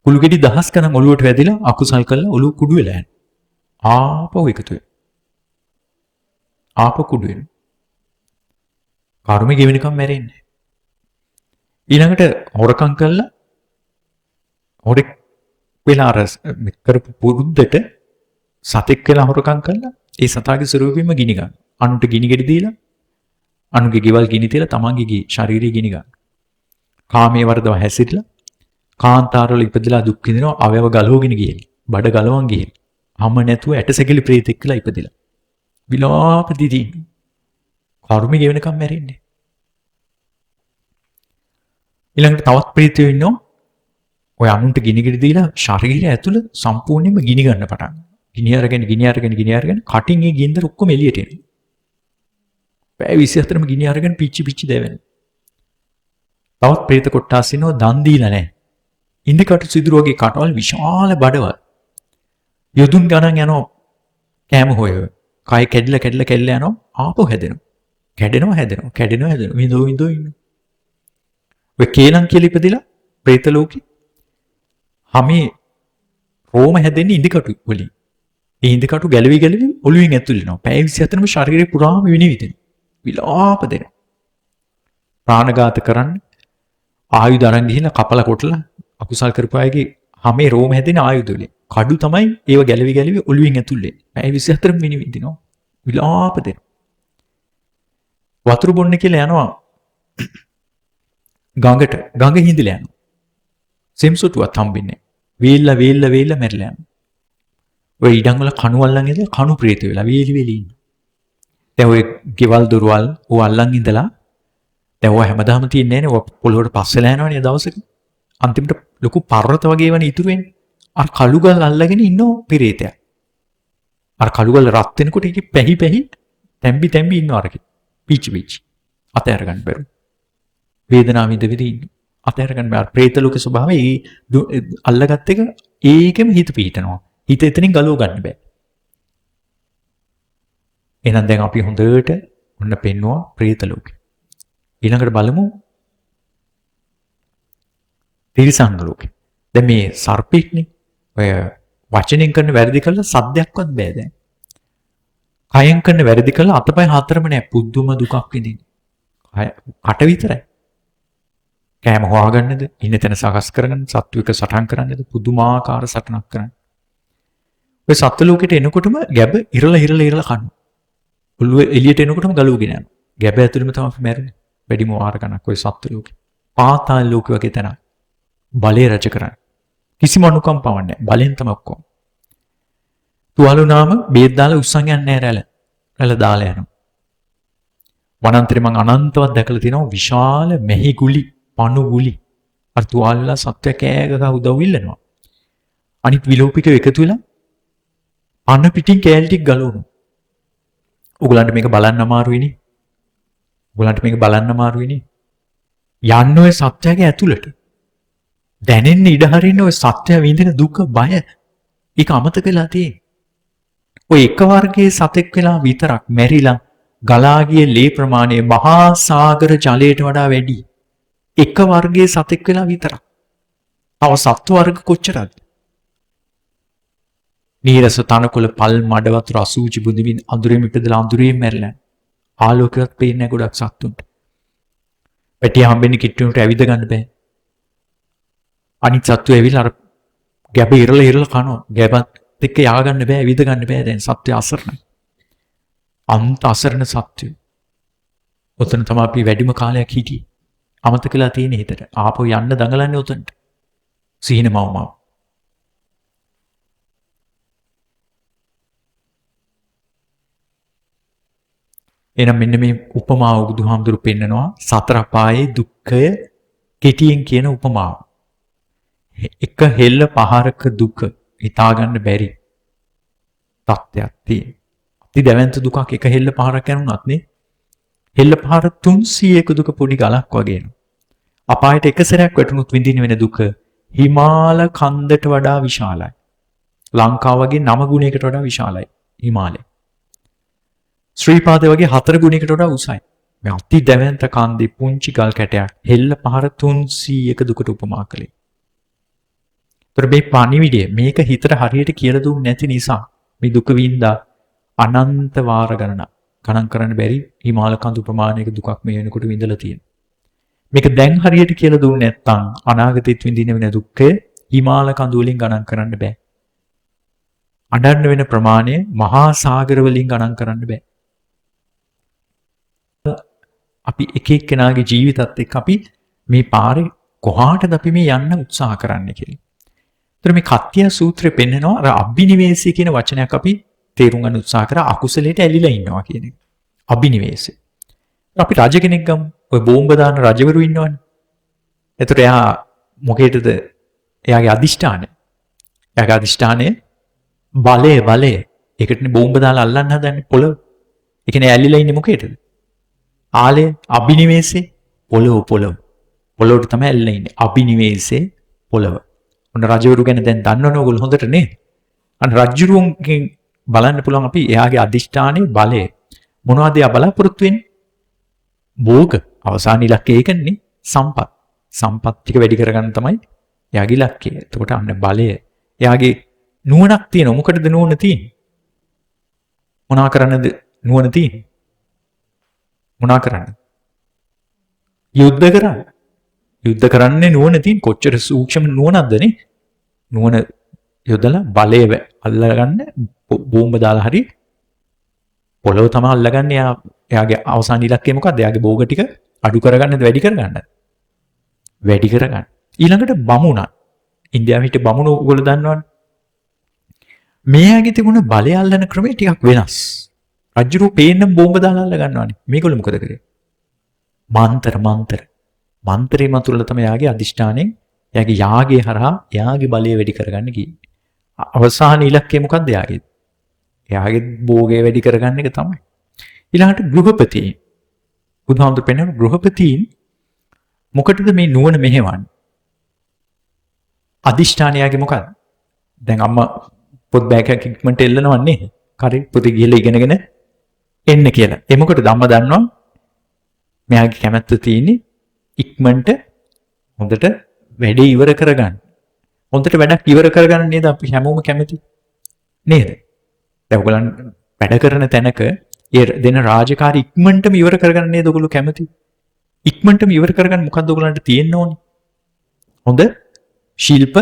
කුළු ගෙඩි දහස් ගණන් ඔලුවට වැදිලා අකුසල් කළා ඔලුව කුඩු වෙලා යනවා. ආපහු එකතු වෙනවා. ආපහු කුඩු වෙනවා. කර්මෙ ගෙවෙනකම් මැරෙන්නේ. ඊළඟට හොරකම් කළා හොරෙක් වෙලා අර කරපු පුරුද්දට සතෙක් වෙලා හොරකම් කළා ඒ සතාගේ ස්වරූපෙම ගිනි ගන්න. අනුන්ට ගිනි ගෙඩි දීලා අනුන්ගේ ගෙවල් ගිනි තියලා තමන්ගේ ශරීරය ගිනි ගන්න. කාමයේ වර්ධව හැසිරලා කාන්තාරවල ඉපදලා දුක් විඳිනවා අවයව ගලවගෙන ගියලි. බඩ ගලවන් ගියලි. හැම නැතුව ඇටසැකිලි ප්‍රේතෙක් කියලා ඉපදිලා. විලාප දිදී. කර්මෙ ගෙවෙනකම් මැරෙන්නේ. ඊළඟට තවත් ප්‍රේතයෝ ඉන්නවා. ඔය අනුන්ට ගිනි ගෙඩි දීලා ශරීරය ඇතුළ සම්පූර්ණයෙන්ම ගිනි ගන්න පටන්. ගිනි අරගෙන කටින් ඒ ගින්දර ඔක්කොම එළියට එනවා. පැය 24ම ගිනි අරගෙන පිච්චි දැවෙන. තවත් പ്രേත කොට්ටාස් ඉන්නවා දන් දීලා නැහැ. ඉන්දිකට සිදුරු වගේ කටවල් විශාල බඩවල්. යොදුන් ගණන් යනවා කෑම හොය. කය කැඩිලා යනවා ආපහු හැදෙනවා. කැඩෙනවා. විඳෝ ඉන්නවා. ඔය කේලම් කියලා ඉපදිලා പ്രേත ලෝකේ හැමේ රෝම හැදෙන්නේ ඉන්දිකටු වලින්. ඒ ඉන්දිකටු ගැලවි ඔළුවෙන් ඇතුල් වෙනවා. පැය 24ම ශරීරේ පුරාම විනිවිදින. විලාප දෙන. ප්‍රාණඝාත කරන්න ආයුධ අරන් ගිහිල්ලා කපලා කොටලා අකුසල් කරපු අයගේ හැමේ රෝම හැදෙන ආයුධ වලින්. කඩු තමයි ඒව ගැලවි ඔළුවෙන් ඇතුල් වෙන්නේ. පැය 24ම විනිවිදිනවා. විලාප දෙන. වතුර බොන්න කියලා යනවා ගඟට. ගඟ හිඳිලා යනවා. සෙම්සොටුවත් හම්බෙන්නේ. වේල්ලා මැරිලා යනවා. ඔය ඉඩම් වල කණු අල්ලන් ඉඳලා කණු ප්‍රේත වෙලා වේලි ඉන්නවා. දැන් ඔය ගෙවල් දොරවල් ඕ අල්ලන් ඉඳලා දැන් ඔය හැමදාම තියන්නේ නැහැ නේ. ඔය පොළොවට පස්සෙලා යනවනේ දවසක. අන්තිමට ලොකු පර්වත වගේ වනේ ඉතුරු වෙන්නේ. අර කළුගල් අල්ලගෙන ඉන්නෝ ප්‍රේතයා. අර කළුගල් රත් වෙනකොට ඒකේ පැහි තැම්බි ඉන්නව අරකේ. පිච්චි අතහැර ගන්න බැරුව. වේදනාව විඳ ඉන්න. අතහැර ගන්න බෑ. ප්‍රේත ලෝකේ ස්වභාවය ඒ අල්ලගත් එක ඒකෙම හිත පිහිටනවා. හිත එතනින් ගලව ගන්න බෑ. එහෙනම් දැන් අපි හොඳට ඔන්න පෙන්නවා ප්‍රේත ලෝකේ. ඊළඟට බලමු තිරිසන් ලෝකේ. දැන් මේ සර්පෙක්නේ ඔය වචනෙන් කරන වැරදි කළා සද්දයක්වත් බෑ දැන්. කයෙන් කරන වැරදි කළා අතපය හතරම නෑ පුදුම දුකක් විඳින්නේ. කට විතරයි. කෑම හොයාගන්නද ඉන්න තැන සකස් කරගන්න සත්වික සටහන් කරන්නද පුදුමාකාර සටනක් කරන්න. ඔය සත්ත්ව ලෝකෙට එනකොටම ගැබ ඉරලා කනවා. ඔළුව එළියට එනකොටම ගලවගෙන යනවා. ගැබ ඇතුළෙම තමයි අපි මැරෙන්නේ. වැඩිම වාර ගණක් ඔය සත්ත්ව ලෝකෙ. පාතාල ලෝකෙ වගේ තැනක්. බලය රජ කරන්නේ. කිසිම අනුකම්පාවක් නැහැ. බලෙන් තමයි ඔක්කොම. තුවාල වුණාම බේත් දාලා උස්සන් යන්නේ නැහැ රැළ. රැළ දාලා යනවා. වනාන්තරේ මං අනන්තවත් දැකලා තියෙනවා විශාල මෙහි ගුලි, පණු ගුලි. අර තුවාලලා සත්‍ය කෑගක උදව් ඉල්ලනවා. අනිත් විලෝපිකව එකතු වෙලා අන්න පිටින් කෑලි ටික ගලවනවා. ඔයගලන්ට මේක බලන්න අමාරුයිනේ. ඔයගලන්ට මේක බලන්න අමාරුයිනේ. යන්න ඔය සත්‍යයේ ඇතුළට. දැනෙන්න ඉඩ හරින්න ඔය සත්‍ය විඳින දුක බය. ඒක අමතක වෙලා තියෙන්නේ. ඔය එක වර්ගයේ සතෙක් වෙලා විතරක් මැරිලා ගලා ගිය ලේ ප්‍රමාණය මහා සාගර ජලයට වඩා වැඩි. එක වර්ගයේ සතෙක් වෙලා විතරක්. තව සත්ව වර්ග කොච්චරද? නීරස තනකොළ පල් මඩ වතුර අසූචි බුදිමින් අඳුරෙම ඉපදලා අඳුරේ මැරිලා. ආලෝකයක් පේන්නේ නැහැ ගොඩක් සත්තුන්ට. පැටිය හම්බෙන්නේ කිට්ටුන්ට ඇවිද ගන්න බෑ. අනිත් සත්තු ඇවිල්ලා අර ගැබ ඉරලා කනවා. ගැබත් එක්ක යා ගන්න බෑ, ඇවිද ගන්න බෑ. දැන් සත්‍ය අසරණයි. අන්ත අසරණ සත්‍ය. ඔතන තමයි අපි වැඩිම කාලයක් හිටියේ. අමතකලා තියෙන හිතට. ආපහු යන්න දඟලන්නේ ඔතනට. සීන මවමව. එහෙනම් මෙන්න මේ උපමාව බුදුහාමුදුරු පෙන්නනවා සතර අපායේ දුක්ඛය කෙටියෙන් කියන උපමාව. එක හෙල්ල පහරක දුක හිතා ගන්න බැරි තත්ත්වයක් තියෙනවා. අති දැවැන්ත දුකක් එක හෙල්ල පහරක් යනුනත් නේ. හෙල්ල පහර 300ක දුක පොඩි ගලක් වගේ එනවා. අපායට එක සැරයක් වැටුණොත් විඳින වෙන දුක හිමාල කන්දට වඩා විශාලයි. ලංකාව වගේ 9 ගුණයකට වඩා විශාලයි හිමාලය. ශ්‍රීපාද වගේ 4 ගුණයකට වඩා උසයි. මේ අති දැවැන්ත කන්දේ පුංචි ගල් කැටයක් හෙල්ල පහර 300ක දුකට උපමා කළේ. ඒතර මේ පණිවිඩය මේක හිතට හරියට කියලා දුන්නේ නැති නිසා මේ දුක වින්දා අනන්ත වාර ගණන් කරන්න බැරි හිමාල කඳු ප්‍රමාණයක දුකක් මේ වෙනකොට විඳලා තියෙනවා. මේක දැන් හරියට කියලා දුන්නේ නැත්නම් අනාගතෙත් විඳින වෙන දුක්ඛය හිමාල කඳු වලින් ගණන් කරන්න බෑ. අඬන්න වෙන ප්‍රමාණය මහා සාගර වලින් ගණන් කරන්න බෑ. අපි එක එක්කෙනාගේ ජීවිතත් එක්ක අපි මේ පාරේ කොහාටද අපි මේ යන්න උත්සාහ කරන්නේ කියලා. ඒතර මේ කත්තිය සූත්‍රය පෙන්නනවා අර අබ්බිනිවේසය කියන වචනයක් අපි තේරුම් ගන්න උත්සාහ කරා අකුසලයට ඇලිලා ඉන්නවා කියන එක. අබ්බිනිවේසය. අපි රජ කෙනෙක් ගමු. ඔය බෝම්බ දාන රජවරු ඉන්නවනේ. ඒතර එයා මොකේදද එයාගේ අදිෂ්ඨානය? එයාගේ අදිෂ්ඨානය බලය. ඒකටනේ බෝම්බ දාලා අල්ලන්න හදන්නේ පොළොව. ඒ කියන්නේ ඇලිලා ඉන්නේ මොකේදද? ආලය අබිනිවේසේ පොළොව. පොළොවට තමයි ඇලිලා ඉන්නේ. අබිනිවේසේ පොළොව. ඔන්න රජවරු ගැන දැන් දන්නවනේ ඔයගොල්ලෝ හොඳට නේ. අන්න රජුරුවන්ගෙන් බලන්න පුළුවන් අපි එයාගේ අදිෂ්ඨානයේ බලය. මොනවද එයා බලාපොරොත්තු වෙන්නේ? භෝග. අවසාන ඉලක්කය ඒකනේ සම්පත්. සම්පත් ටික වැඩි කරගන්න තමයි එයාගේ ඉලක්කය. එතකොට අන්න බලය. එයාගේ නුවණක් තියෙනවා. මොකටද නුවණ තියෙන්නේ? මොනවා කරන්නද නුවණ තියෙන්නේ? මොනා කරන්නේ? යුද්ධ කරන්න. යුද්ධ කරන්නේ නුවණ තියෙන කොච්චර සූක්ෂම නුවණක්ද නේ? නුවණ යොදලා බලය අල්ලගන්න බෝම්බ දාලා හරි පොළොව තමයි අල්ලගන්නේ. එයාගේ අවසාන ඉලක්කය මොකද්ද? එයාගේ භෝග ටික අඩු කරගන්නද වැඩි කරගන්නද? වැඩි කරගන්න. ඊළඟට බමුණන්. ඉන්දියාවේ හිට බමුණෝ ඔයගොල්ලෝ දන්නවනේ. මෙයාගේ තිබුණ බලය අල්ලන ක්‍රමය ටිකක් වෙනස්. රජුරු පේන්න බෝම්බ දාලා අල්ල ගන්නවානේ. මේගොල්ලෝ මොකද කරේ? මන්ත්‍රේ මතුරලා තමයි යාගේ අදිෂ්ඨානෙන් යාගේ යාගය හරහා යාගේ බලය වැඩි කරගන්න ගියේ. අවසාන ඉලක්කය මොකක්ද යාගේ? යාගේ භෝගය වැඩි කරගන්න එක තමයි. ඊළඟට ගෘහපති. බුදුහාමුදුරු පෙන්නන ගෘහපතීන් මොකටද මේ නුවණ මෙහෙවන්නේ? අදිෂ්ඨානයගේ මොකක්ද? දැන් අම්මා පොත් බෑගයක් ඉක්මනට එල්ලනවන්නේ. කරේ පොතේ ගිහලා ඉගෙනගෙන එන්න කියලා. ඒ මොකටද? අම්මා දන්නවා මෙයාගේ කැමැත්ත තියෙන්නේ ඉක්මනට හොඳට වැඩේ ඉවර කරගන්න. හොඳට වැඩක් ඉවර කරගන්න නේද අපි හැමෝම කැමති නේද? දැන් ඔයගොල්ලන් වැඩ කරන තැනක ඒ දෙන රාජකාරී ඉක්මනටම ඉවර කරගන්න නේද ඔයගොල්ලෝ කැමති? ඉක්මනටම ඉවර කරගන්න මොකද්ද ඔයගොල්ලන්ට තියෙන්න ඕනේ? හොඳ ශිල්ප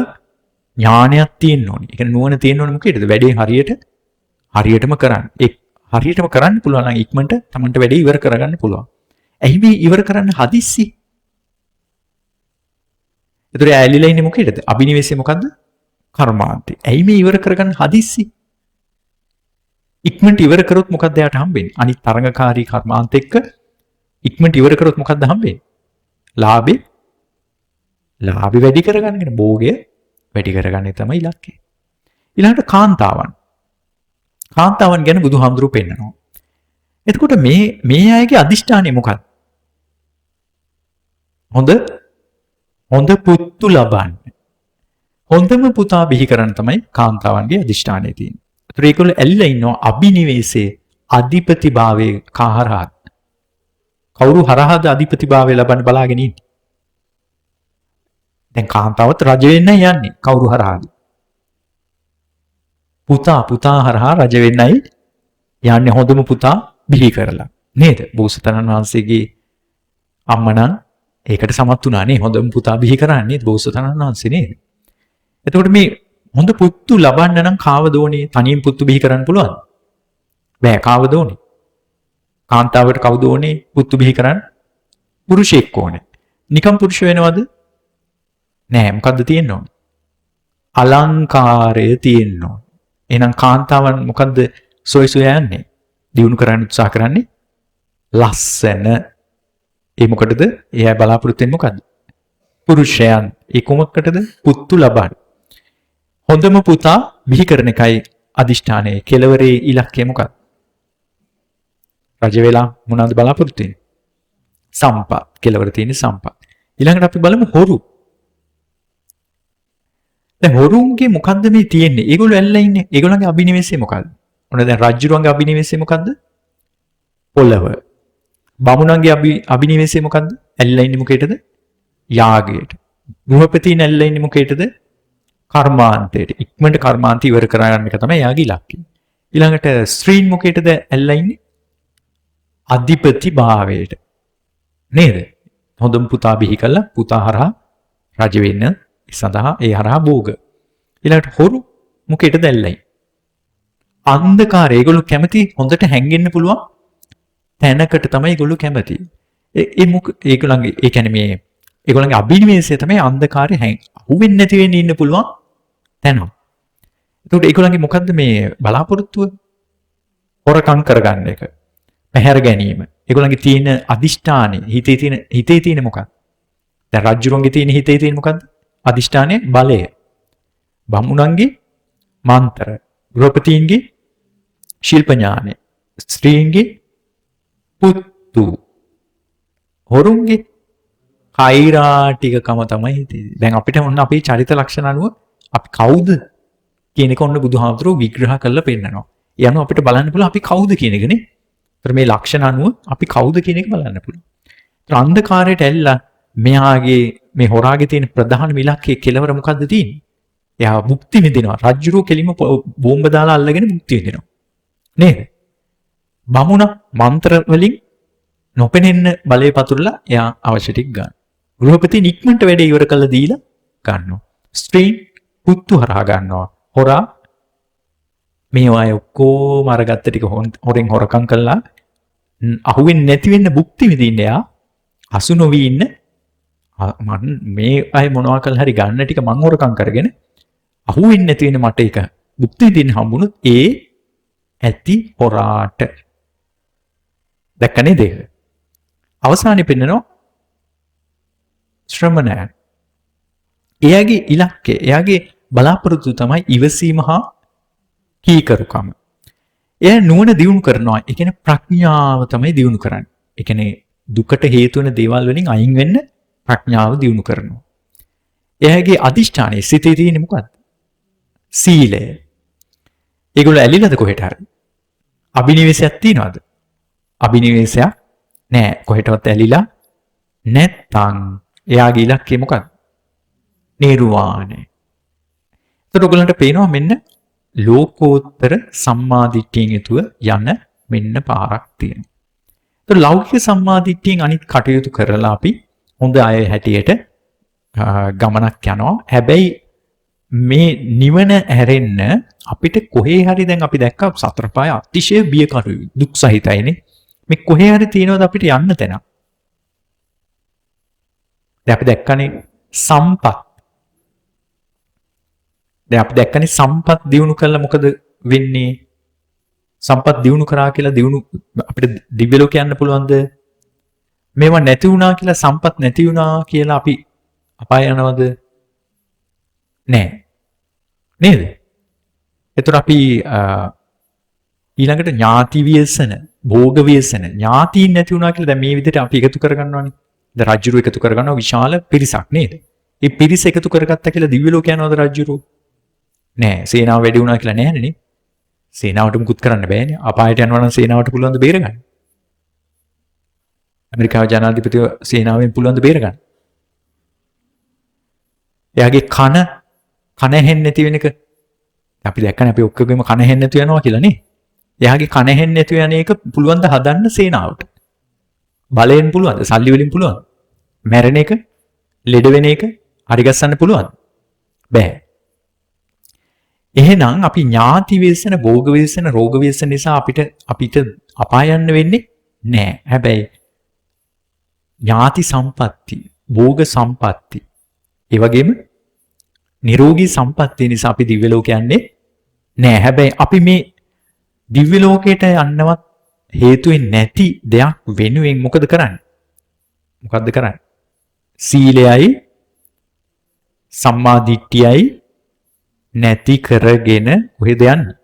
ඥානයක් තියෙන්න ඕනේ. ඒ කියන්නේ නුවණ තියෙන්න ඕනේ මොකේද? වැඩේ හරියටම කරන්න. ඒ හරියටම කරන්න පුළුවන් නම් ඉක්මනට Tamanට වැඩේ ඉවර කරගන්න පුළුවන්. ඇයි මේ ඉවර කරන්න හදිස්සි? ඒතර ඇලිලා ඉන්නේ මොකේද? අභිනිවේෂය මොකද්ද? කර්මාන්තේ. ඇයි මේ ඉවර කරගන්න හදිස්සි? ඉක්මනට ඉවර කරොත් මොකද්ද යාට හම්බෙන්නේ? අනිත් තරඟකාරී කර්මාන්ත එක්ක ඉක්මනට ඉවර කරොත් මොකද්ද හම්බෙන්නේ? ලාභේ වැඩි කරගන්නගෙන භෝගය වැඩි කරගන්නේ තමයි ඉලක්කය. ඊළඟට කාන්තාවන්. කාන්තාවන් ගැන බුදුහාමුදුරුවෝ පෙන්නනවා. එතකොට මේ අයගේ අදිෂ්ඨානය මොකක්ද? හොඳ පුතු ලබන්න. හොඳම පුතා බිහි කරන්න තමයි කාන්තාවන්ගේ අදිෂ්ඨානය තියෙන්නේ. ඒතර ඒගොල්ලෝ ඇලිලා ඉන්නවා අභිනිවේෂයේ අධිපතිභාවයේ කාහරහා. කවුරු හරහාද අධිපතිභාවය ලබන්න බලාගෙන ඉන්නේ? දැන් කාන්තාවත් රජ වෙන්න යන්නේ කවුරු හරහාද? පුතා හරහා රජ වෙන්නයි යන්නේ හොඳම පුතා බිහි කරලා. නේද? බෝසතාණන් වහන්සේගේ අම්මා නම් ඒකට සමත් වුණා නේ. හොඳම පුතා බිහි කරන්නේ බෝසතාණන් වහන්සේ නේද? එතකොට මේ හොඳ පුතු ලබන්න නම් කාවද ඕනේ? තනියෙන් පුතු බිහි කරන්න පුළුවන්ද? බෑ. කාවද ඕනේ? කාන්තාවට කවුද ඕනේ පුතු බිහි කරන්න? පුරුෂයෙක් ඕනේ. නිකම් පුරුෂ වෙනවද? නෑ. මොකද්ද තියෙන්න ඕනේ? අලංකාරය තියෙන්න ඕනේ. එහෙනම් කාන්තාවන් මොකද්ද සොය යන්නේ? දිනු කරන්න උත්සාහ කරන්නේ ලස්සන. ඒ මොකටද? එයා බලාපොරොත්තු වෙන්නේ මොකද්ද? පුරුෂයන්. ඒ කොමකටද? පුතු ලබන්න. හොඳම පුතා බිහි කරන එකයි අදිෂ්ඨානයේ කෙලවරේ ඉලක්කය මොකක්ද? රජ වෙලා මොනවද බලාපොරොත්තු වෙන්නේ? සම්පත්. කෙලවර තියෙන සම්පත්. ඊළඟට අපි බලමු හොරු. දැන් හොරුන්ගේ මොකද්ද මේ තියෙන්නේ? ඒගොල්ලෝ ඇල්ලලා ඉන්නේ. ඒගොල්ලන්ගේ අභිනිවේෂය මොකද්ද? ඔන්න දැන් රජුරුවන්ගේ අභිනිවේෂය මොකද්ද? පොළව. බමුණන්ගේ අභිනිවේෂය මොකද්ද? ඇල්ලලා ඉන්නේ මොකේටද? යාගයට. ගෘහපතීන් ඇල්ලලා ඉන්නේ මොකේටද? කර්මාන්තයට. ඉක්මනට කර්මාන්ත ඉවර කරගන්න එක තමයි යාගේ ඉලක්කය. ඊළඟට ස්ත්‍රීන් මොකේටද ඇල්ලලා ඉන්නේ? අධිපති භාවයට. නේද? හොඳම පුතා බිහි කළා පුතා හරහා රජ වෙන්න සඳහා ඒ හරහා භෝග. ඊළඟට හොරු මොකේටද ඇල්ලලා ඉන්නේ? අන්ධකාරය. ඒගොල්ලෝ කැමති හොඳට හැංගෙන්න පුළුවන් තැනකට තමයි ඒගොල්ලෝ කැමති. ඒගොල්ලන්ගේ ඒ කියන්නේ මේ ඒගොල්ලන්ගේ අභිනිවේෂය තමයි අන්ධකාරය අහුවෙන්නේ නැති වෙන්න ඉන්න පුළුවන් තැන. එතකොට ඒගොල්ලන්ගේ මොකද්ද මේ බලාපොරොත්තුව? හොරකම් කරගන්න එක. පැහැර ගැනීම. ඒගොල්ලන්ගේ තියෙන අදිෂ්ඨානෙ හිතේ තියෙන මොකක්ද? දැන් රජුරුවන්ගේ තියෙන හිතේ තියෙන මොකද්ද? අදිෂ්ඨානය බලය. බමුණන්ගේ මන්ත්‍ර. ගෘහපතීන්ගේ ශිල්ප ඥානය. ස්ත්‍රීන්ගේ පුතු. හොරුන්ගේ කෛරාටිකකම තමයි හිතේ. දැන් අපිට ඔන්න අපේ චරිත ලක්ෂණ අනුව අපි කවුද කියන එක ඔන්න බුදුහාමුදුරුවෝ විග්‍රහ කරලා පෙන්නනවා. ඒ අනුව අපිට බලන්න පුළුවන් අපි කවුද කියන එකනේ. ඒතර මේ ලක්ෂණ අනුව අපි කවුද කියන එක බලන්න පුළුවන්. ඒතර අන්ධකාරයට ඇල්ලලා මෙයාගේ මේ හොරාගේ තියෙන ප්‍රධාන ඉලක්කයේ කෙලවර මොකද්ද තියෙන්නේ? එයා මුක්ති විඳිනවා. රජ්ජුරුව කෙලිම බෝම්බ දාලා අල්ලගෙන මුක්ති විඳිනවා. නේද? බමුණ මන්ත්‍ර වලින් නොපෙනෙන්න බලය පතුරලා එයා අවශ්‍ය ටික ගන්න. ගෘහපති නික්මන්ට වැඩ ඉවර කළා දීලා ගන්නවා. ස්ත්‍රීන් පුතු හරහා ගන්නවා. හොරා මේවා ඔක්කොම අරගත්ත ටික හොරෙන් හොරකම් කළා අහුවෙන්නේ නැති වෙන්න භුක්ති විඳින්න එයා අසු නොවි ඉන්න මම මේ අය මොනවා කළා හරි ගන්න ටික මං හොරකම් කරගෙන අහුවෙන්නේ නැති වෙන මට ඒක භුක්ති විඳින්න හම්බුනොත් ඒ ඇති හොරාට දැක්කනේ දෙක. අවසානයේ පෙන්නනවා ශ්‍රමණයන්. එයාගේ ඉලක්කය, එයාගේ බලාපොරොත්තු තමයි ඉවසීම හා කීකරුකම. එයා නුවණ දියුණු කරනවා. ඒ කියන්නේ ප්‍රඥාව තමයි දියුණු කරන්නේ. ඒ කියන්නේ දුකට හේතු වෙන දේවල් වලින් අයින් වෙන්න ප්‍රඥාව දියුණු කරනවා. එයාගේ අදිෂ්ඨානයේ සිතේ තියෙන්නේ මොකද්ද? සීලය. ඒගොල්ලෝ ඇලිලාද කොහෙට හරි? අභිනිවේෂයක් තියනවද? අභිනිවේෂයක් නෑ. කොහෙටවත් ඇලිලා නැත්තම් එයාගේ ඉලක්කය මොකක්ද? නිර්වාණය. ඒතර ඔයගලන්ට පේනවා මෙන්න ලෝකෝත්තර සම්මාදිට්ඨියෙන් යුතුව යන මෙන්න පාරක් තියෙනවා. ඒතර ලෞකික සම්මාදිට්ඨියෙන් අනිත් කටයුතු කරලා අපි හොඳ අය හැටියට ගමනක් යනවා. හැබැයි මේ නිවන හැරෙන්න අපිට කොහේ හරි දැන් අපි දැක්කා සතර පාය අතිශය බියකරුයි දුක් සහිතයිනේ. මේ කොහේ හරි තියෙනවද අපිට යන්න තැන? දැන් අපි දැක්කනේ සම්පත්. දැන් අපි දැක්කනේ සම්පත් දියුණු කළා මොකද වෙන්නේ? සම්පත් දියුණු කරා කියලා දියුණු අපිට දිව්‍ය ලෝක යන්න පුළුවන්ද? මේවා නැති වුණා කියලා සම්පත් නැති වුණා කියලා අපි අපාය යනවද? නෑ. නේද? එතකොට අපි ඊළඟට ඥාති ව්‍යසන, භෝග ව්‍යසන, ඥාතීන් නැති වුණා කියලා දැන් මේ විදිහට අපි එකතු කරගන්නවානේ. දැන් රජුරු එකතු කරගන්නවා විශාල පිරිසක් නේද? ඒ පිරිස එකතු කරගත්තා කියලා දිව්‍ය ලෝක යනවද රජුරු? නෑ. සේනාව වැඩි වුණා කියලා නෑනේ නේ. සේනාවට මුකුත් කරන්න බෑනේ. අපායට යනවා නම් සේනාවට පුළුවන් ද බේරගන්න? ඇමරිකාව ජනාධිපතිව සේනාවෙන් පුළුවන් ද බේරගන්න? එයාගේ කන ඇහෙන්නේ නැති වෙන එක අපි දැක්කනේ අපි ඔක්කොගෙම කන ඇහෙන්නේ නැතු යනවා කියලා නේ. එයාගේ කන ඇහෙන්නේ නැතු යන එක පුළුවන් ද හදන්න සේනාවට? බලයෙන් පුළුවන්ද? සල්ලි වලින් පුළුවන්ද? මැරෙන එක, ලෙඩ වෙන එක හරි ගස්සන්න පුළුවන්ද? බෑ. එහෙනම් අපි ඥාති ව්‍යසන, භෝග ව්‍යසන, රෝග ව්‍යසන නිසා අපිට අපාය යන්න වෙන්නේ නෑ. හැබැයි ඥාති සම්පatti, භෝග සම්පatti, ඒ වගේම නිරෝගී සම්පත්තිය නිසා අපි දිව්‍ය ලෝක යන්නේ නෑ. හැබැයි අපි මේ දිව්‍ය ලෝකයට යන්නවත් හේතු වෙන්නේ නැති දෙයක් වෙනුවෙන් මොකද කරන්නේ? මොකද්ද කරන්නේ? සීලයයි සම්මා දිට්ඨියයි නැති කරගෙන කොහෙද යන්නේ?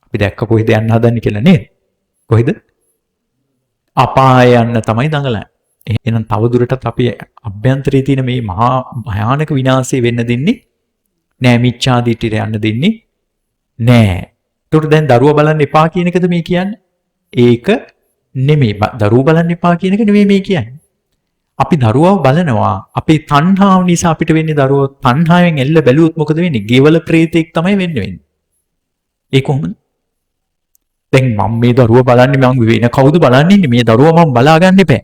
අපි දැක්ක කොහෙද යන්න හදන්නේ කියලා නේද? කොහෙද? අපාය යන්න තමයි දඟලන්නේ. එහෙනම් තවදුරටත් අපි අභ්‍යන්තරයේ තියෙන මේ මහා භයානක විනාශය වෙන්න දෙන්නේ නෑ. මිච්ඡා දිට්ඨියට යන්න දෙන්නේ නෑ. ඒකට දැන් දරුවා බලන්න එපා කියන එකද මේ කියන්නේ? ඒක නෙමෙයි. දරුවා බලන්න එපා කියන එක නෙමෙයි මේ කියන්නේ. අපි දරුවව බලනවා. අපේ තණ්හාව නිසා අපිට වෙන්නේ දරුවෝ තණ්හාවෙන් එල්ල බැලුවොත් මොකද වෙන්නේ? ගෙවල ප්‍රේතෙක් තමයි වෙන්නේ. ඒ කොහොමද? දැන් මම මේ දරුවා බලන්නේ මම වෙන කවුද බලන්නේ ඉන්නේ? මේ දරුවා මම බලාගන්න එපා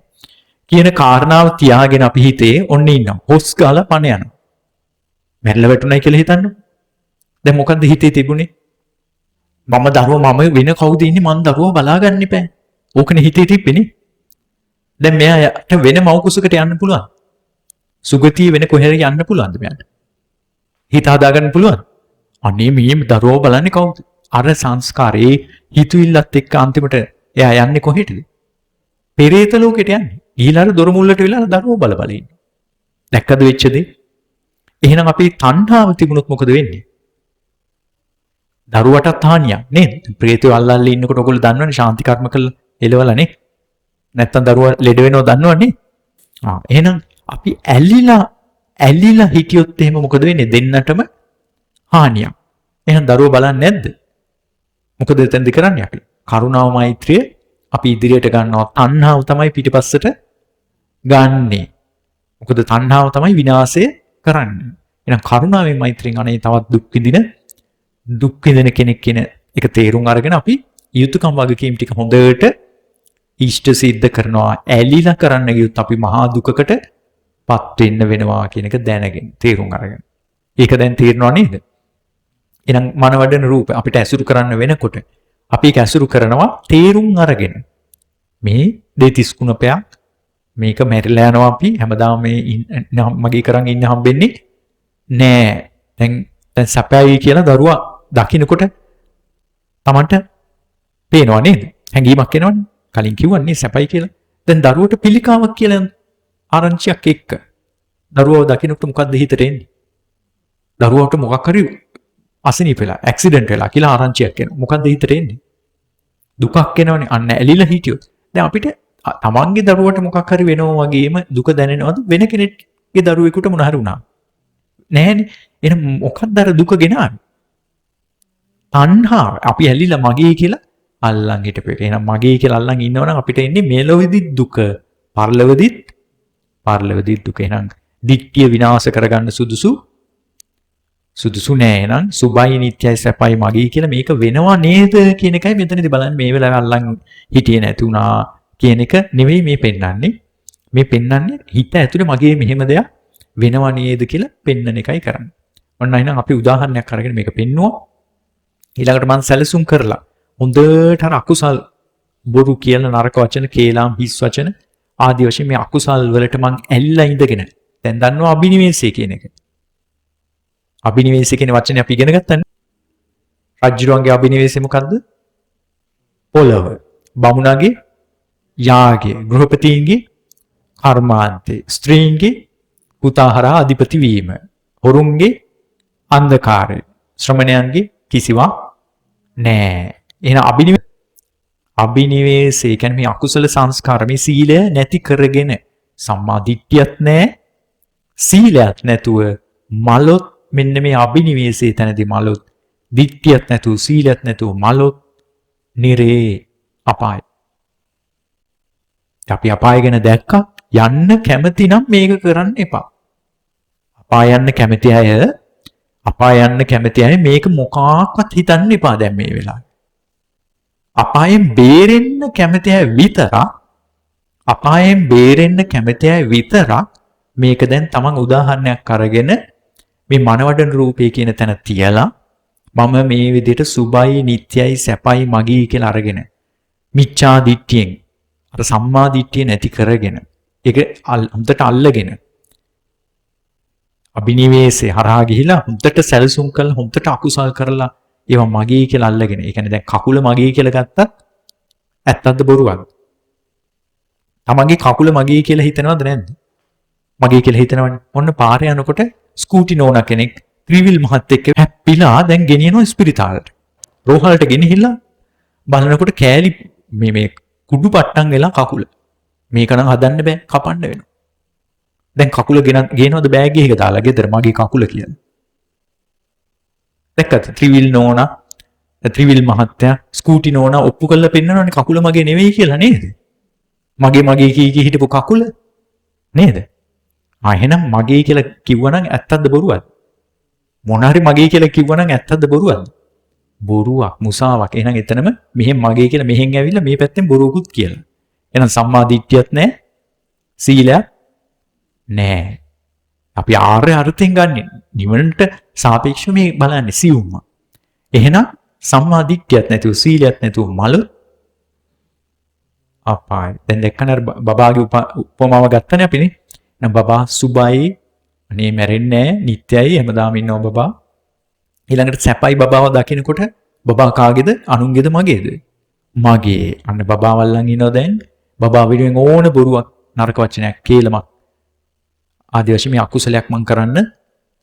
කියන කාරණාව තියාගෙන අපි හිතේ ඔන්න ඉන්නවා. හොස් ගාලා පණ යනවා. මැරලා වැටුණයි කියලා හිතන්න. දැන් මොකද්ද හිතේ තිබුණේ? මම දරුවා මම වෙන කවුද ඉන්නේ? මං දරුවා බලාගන්න එපා. ඕකනේ හිතේ තිබ්බනේ. දැන් මෙයාට වෙන මව් කුසකට යන්න පුළුවන්. සුගතිය වෙන කොහෙද යන්න පුළුවන්ද මෙයාට? හිත හදාගන්න පුළුවන්. අනේ මේ දරුවෝ බලන්නේ කවුද? අර සංස්කාරේ හිතුවිල්ලත් එක්ක අන්තිමට එයා යන්නේ කොහෙටද? පෙරේත ලෝකෙට යන්නේ. ඊළඟ දොර මුල්ලට වෙලා දරුවෝ බල බල ඉන්නේ. දැක්කද වෙච්ච දේ? එහෙනම් අපි තණ්හාව තිබුණොත් මොකද වෙන්නේ? දරුවටත් හානියක් නේද? ප්‍රේතයෝ අල්ලල්ලා ඉන්නකොට ඔයගොල්ලෝ දන්නවනේ ශාන්ති කර්ම කළා එලවලා නේ. නැත්තම් දරුවා ලෙඩ වෙනව දන්නවනේ. එහෙනම් අපි ඇලිලා හිටියොත් එහෙම මොකද වෙන්නේ? දෙන්නටම හානියක්. එහෙනම් දරුවෝ බලන්නේ නැද්ද? මොකද එතෙන්ද කරන්නේ අපි? කරුණාව මෛත්‍රිය අපි ඉදිරියට ගන්නවා. තණ්හාව තමයි පිටිපස්සට ගන්නෙ. මොකද තණ්හාව තමයි විනාශය කරන්නේ. එහෙනම් කරුණාවෙන් මෛත්‍රියෙන් අනේ තවත් දුක් විඳින කෙනෙක් කියන එක තේරුම් අරගෙන අපි යුතුයකම් වගකීම් ටික හොඳට ඉෂ්ට සිද්ධ කරනවා. ඇලිලා කරන්න ගියොත් අපි මහා දුකකටපත් වෙන්න වෙනවා කියන එක දැනගෙන තේරුම් අරගෙන. ඒක දැන් තේරෙනව නේද? එහෙනම් මනවඩන රූප අපිට ඇසුරු කරන්න වෙනකොට අපි ඒක ඇසුරු කරනවා තේරුම් අරගෙන. මේ දෙතිස් කුණපයක් මේක මැරිලා යනවා අපි හැමදාම මේ මගේ කරන් ඉන්න හම්බෙන්නේ නෑ. දැන් සැපයි කියලා දරුවා දකින්නකොට Tamanට පේනවා නේද? හැඟීමක් එනවනේ. කලින් කිව්වන්නේ සැපයි කියලා. දැන් දරුවට පිළිකාවක් කියලා ආරංචියක් එක්ක දරුවව දකින්නකොට මොකද්ද හිතට එන්නේ? දරුවට මොකක් හරි අසනීප වෙලා ඇක්සිඩන්ට් වෙලා කියලා ආරංචියක් එනවා. මොකද්ද හිතට එන්නේ? දුකක් එනවනේ. අන්න ඇලිලා හිටියොත්. දැන් අපිට තමන්ගේ දරුවට මොකක් හරි වෙනවා වගේම දුක දැනෙනවද? වෙන කෙනෙක්ගේ දරුවෙකුට මොන හරි වුණා. නෑනේ. එහෙනම් මොකක්ද අර දුක ගෙනාවේ? තණ්හාව. අපි ඇලිලා මගේ කියලා අල්ලන් හිටපු එක. එහෙනම් මගේ කියලා අල්ලන් ඉන්නවනම් අපිට එන්නේ මෙලොවේදිත් දුක, පරලොවේදිත් දුක. එහෙනම් දික්කිය විනාශ කරගන්න සුදුසු නෑ. එහෙනම් සුභයි නිට්ටයයි සැපයි මගේ කියලා මේක වෙනවා නේද කියන එකයි මෙතනදී බලන්න. මේ වෙලාවේ අල්ලන් හිටියේ නැතුණා කියන එක නෙවෙයි මේ පෙන්වන්නේ. මේ පෙන්වන්නේ හිත ඇතුලේ මගේ මෙහෙම දෙයක් වෙනවා නේද කියලා පෙන්වන එකයි කරන්නේ. ඔන්න එහෙනම් අපි උදාහරණයක් අරගෙන මේක පෙන්නුවා. ඊළඟට මම සැලසුම් කරලා හොඳට අර අකුසල් බොරු කියන නරක වචන, කේලාම්, හිස් වචන ආදී වශයෙන් මේ අකුසල් වලට මං ඇලිලා ඉඳගෙන දැන් දන්නවා අභිනිවේෂය කියන එක. අභිනිවේෂය කියන වචනේ අපි ඉගෙන ගත්තනේ. රජුරුවන්ගේ අභිනිවේෂය මොකද්ද? පොළව. බමුණගේ යාගය. ගෘහපතීන්ගේ කර්මාන්තේ. ස්ත්‍රීන්ගේ පුතාහරා අධිපති වීම. හොරුන්ගේ අන්ධකාරය. ශ්‍රමණයන්ගේ කිසිවක් නෑ. එහෙනම් අභිනිවේෂය කියන්නේ මේ අකුසල සංස්කාර මේ සීලය නැති කරගෙන සම්මා දිට්ඨියත් නෑ සීලයක් නැතුව මලොත් මෙන්න මේ අභිනිවේෂයේ තැනදී මලොත් දිට්ඨියත් නැතුව සීලයක් නැතුව මලොත් නිරේ අපාය. අපි අපාය ගැන දැක්කා යන්න කැමති නම් මේක කරන්න එපා. අපාය යන්න කැමති අය මේක මොකක්වත් හිතන්න එපා දැන් මේ වෙලාවේ. අපායෙන් බේරෙන්න කැමති අය විතරක් මේක දැන් තමන් උදාහරණයක් අරගෙන මේ මනවඩන රූපේ කියන තැන තියලා මම මේ විදිහට සුභයි නිට්ටයයි සැපයි මගී කියලා අරගෙන මිච්ඡා දිට්ඨියෙන් අර සම්මා දිට්ඨිය නැති කරගෙන ඒක හොඳට අල්ලගෙන අභිනිවේෂේ හරහා ගිහිලා හොඳට සැලසුම් කරලා හොඳට අකුසල් කරලා ඒවා මගේ කියලා අල්ලගෙන. ඒ කියන්නේ දැන් කකුල මගේ කියලා ගත්තත් ඇත්තක්ද බොරුවක්ද? තමන්ගේ කකුල මගේ කියලා හිතනවද නැද්ද? මගේ කියලා හිතනවනේ. ඔන්න පාරේ යනකොට ස්කූටි නෝනා කෙනෙක් ත්‍රිවිල් මහත් එක්ක හැප්පිලා දැන් ගෙනියනවා ස්පිරිතාලට. රෝහලට ගෙනහිල්ලා බලනකොට කෑලි මේ කුඩු පට්ටම් වෙලා කකුල. මේක නම් හදන්න බෑ කපන්න වෙනවා. දැන් කකුල ගේනවද බෑග් එකක දාලා ගෙදර මගේ කකුල කියලා. දැක්කද ත්‍රිවිල් නෝනා ත්‍රිවිල් මහත්තයා ස්කූටි නෝනා ඔප්පු කරලා පෙන්නනවනේ කකුල මගේ නෙවෙයි කියලා නේද? මගේ කී හිටපු කකුල නේද? එහෙනම් මගේ කියලා කිව්වනම් ඇත්තක්ද බොරුවක්ද? මොන හරි මගේ කියලා කිව්වනම් ඇත්තක්ද බොරුවක්ද? බොරුවක් මුසාවක්. එහෙනම් එතනම මෙහෙන් මගේ කියලා මෙහෙන් ඇවිල්ලා මේ පැත්තෙන් බොරුවකුත් කියලා. එහෙනම් සම්මා දිට්ඨියත් නැහැ සීලයක් නැහැ. අපි ආර්ය අර්ථයෙන් ගන්න නිවනට සාපේක්ෂව මේ බලන්නේ සියුම්ම. එහෙනම් සම්මා දිට්ඨියත් නැතුව සීලයක් නැතුව මලු අපාය. දැන් දැක්කන අර බබාගේ උපමාව ගත්තනේ අපිනේ. නම් බබා සුබයි අනේ මැරෙන්නේ නැහැ නිත්‍යයි හැමදාම ඉන්නවා බබා. ඊළඟට සැපයි බබාව දකිනකොට බබා කාගේද අනුන්ගේද මගේද? මගේ. අන්න බබාවල්ලන් ඉනවා දැන්. බබා විදිහෙන් ඕන බොරුවක් නරක වචනයක් කේලමක් ආදි වශයෙන් මේ අකුසලයක් මං කරන්න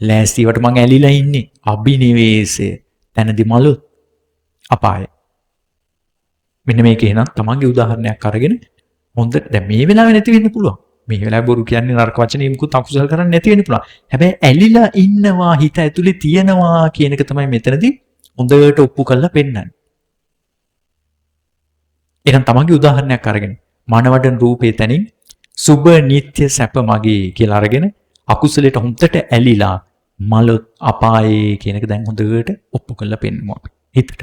ලෑස්තිවට මං ඇලිලා ඉන්නේ. අභිනිවේෂය තැනදී මලොත් අපාය. මෙන්න මේක එහෙනම් තමන්ගේ උදාහරණයක් අරගෙන හොඳට දැන් මේ වෙලාවේ නැති වෙන්න පුළුවන්. මේ වෙලාවේ බොරු කියන්නේ නරක වචනේ මුකුත් අකුසල කරන්නේ නැති වෙන්න පුළුවන්. හැබැයි ඇලිලා ඉන්නවා හිත ඇතුලේ තියෙනවා කියන එක තමයි මෙතනදී හොඳට ඔප්පු කරලා පෙන්නන්නේ. එහෙනම් තමන්ගේ උදාහරණයක් අරගෙන මනවඩන රූපේ තනින් සුබ නිත්‍ය සැප මගේ කියලා අරගෙන අකුසලයට හොඳට ඇලිලා මලොත් අපායේ කියන එක දැන් හොඳට ඔප්පු කරලා පෙන්නනවා හිතට.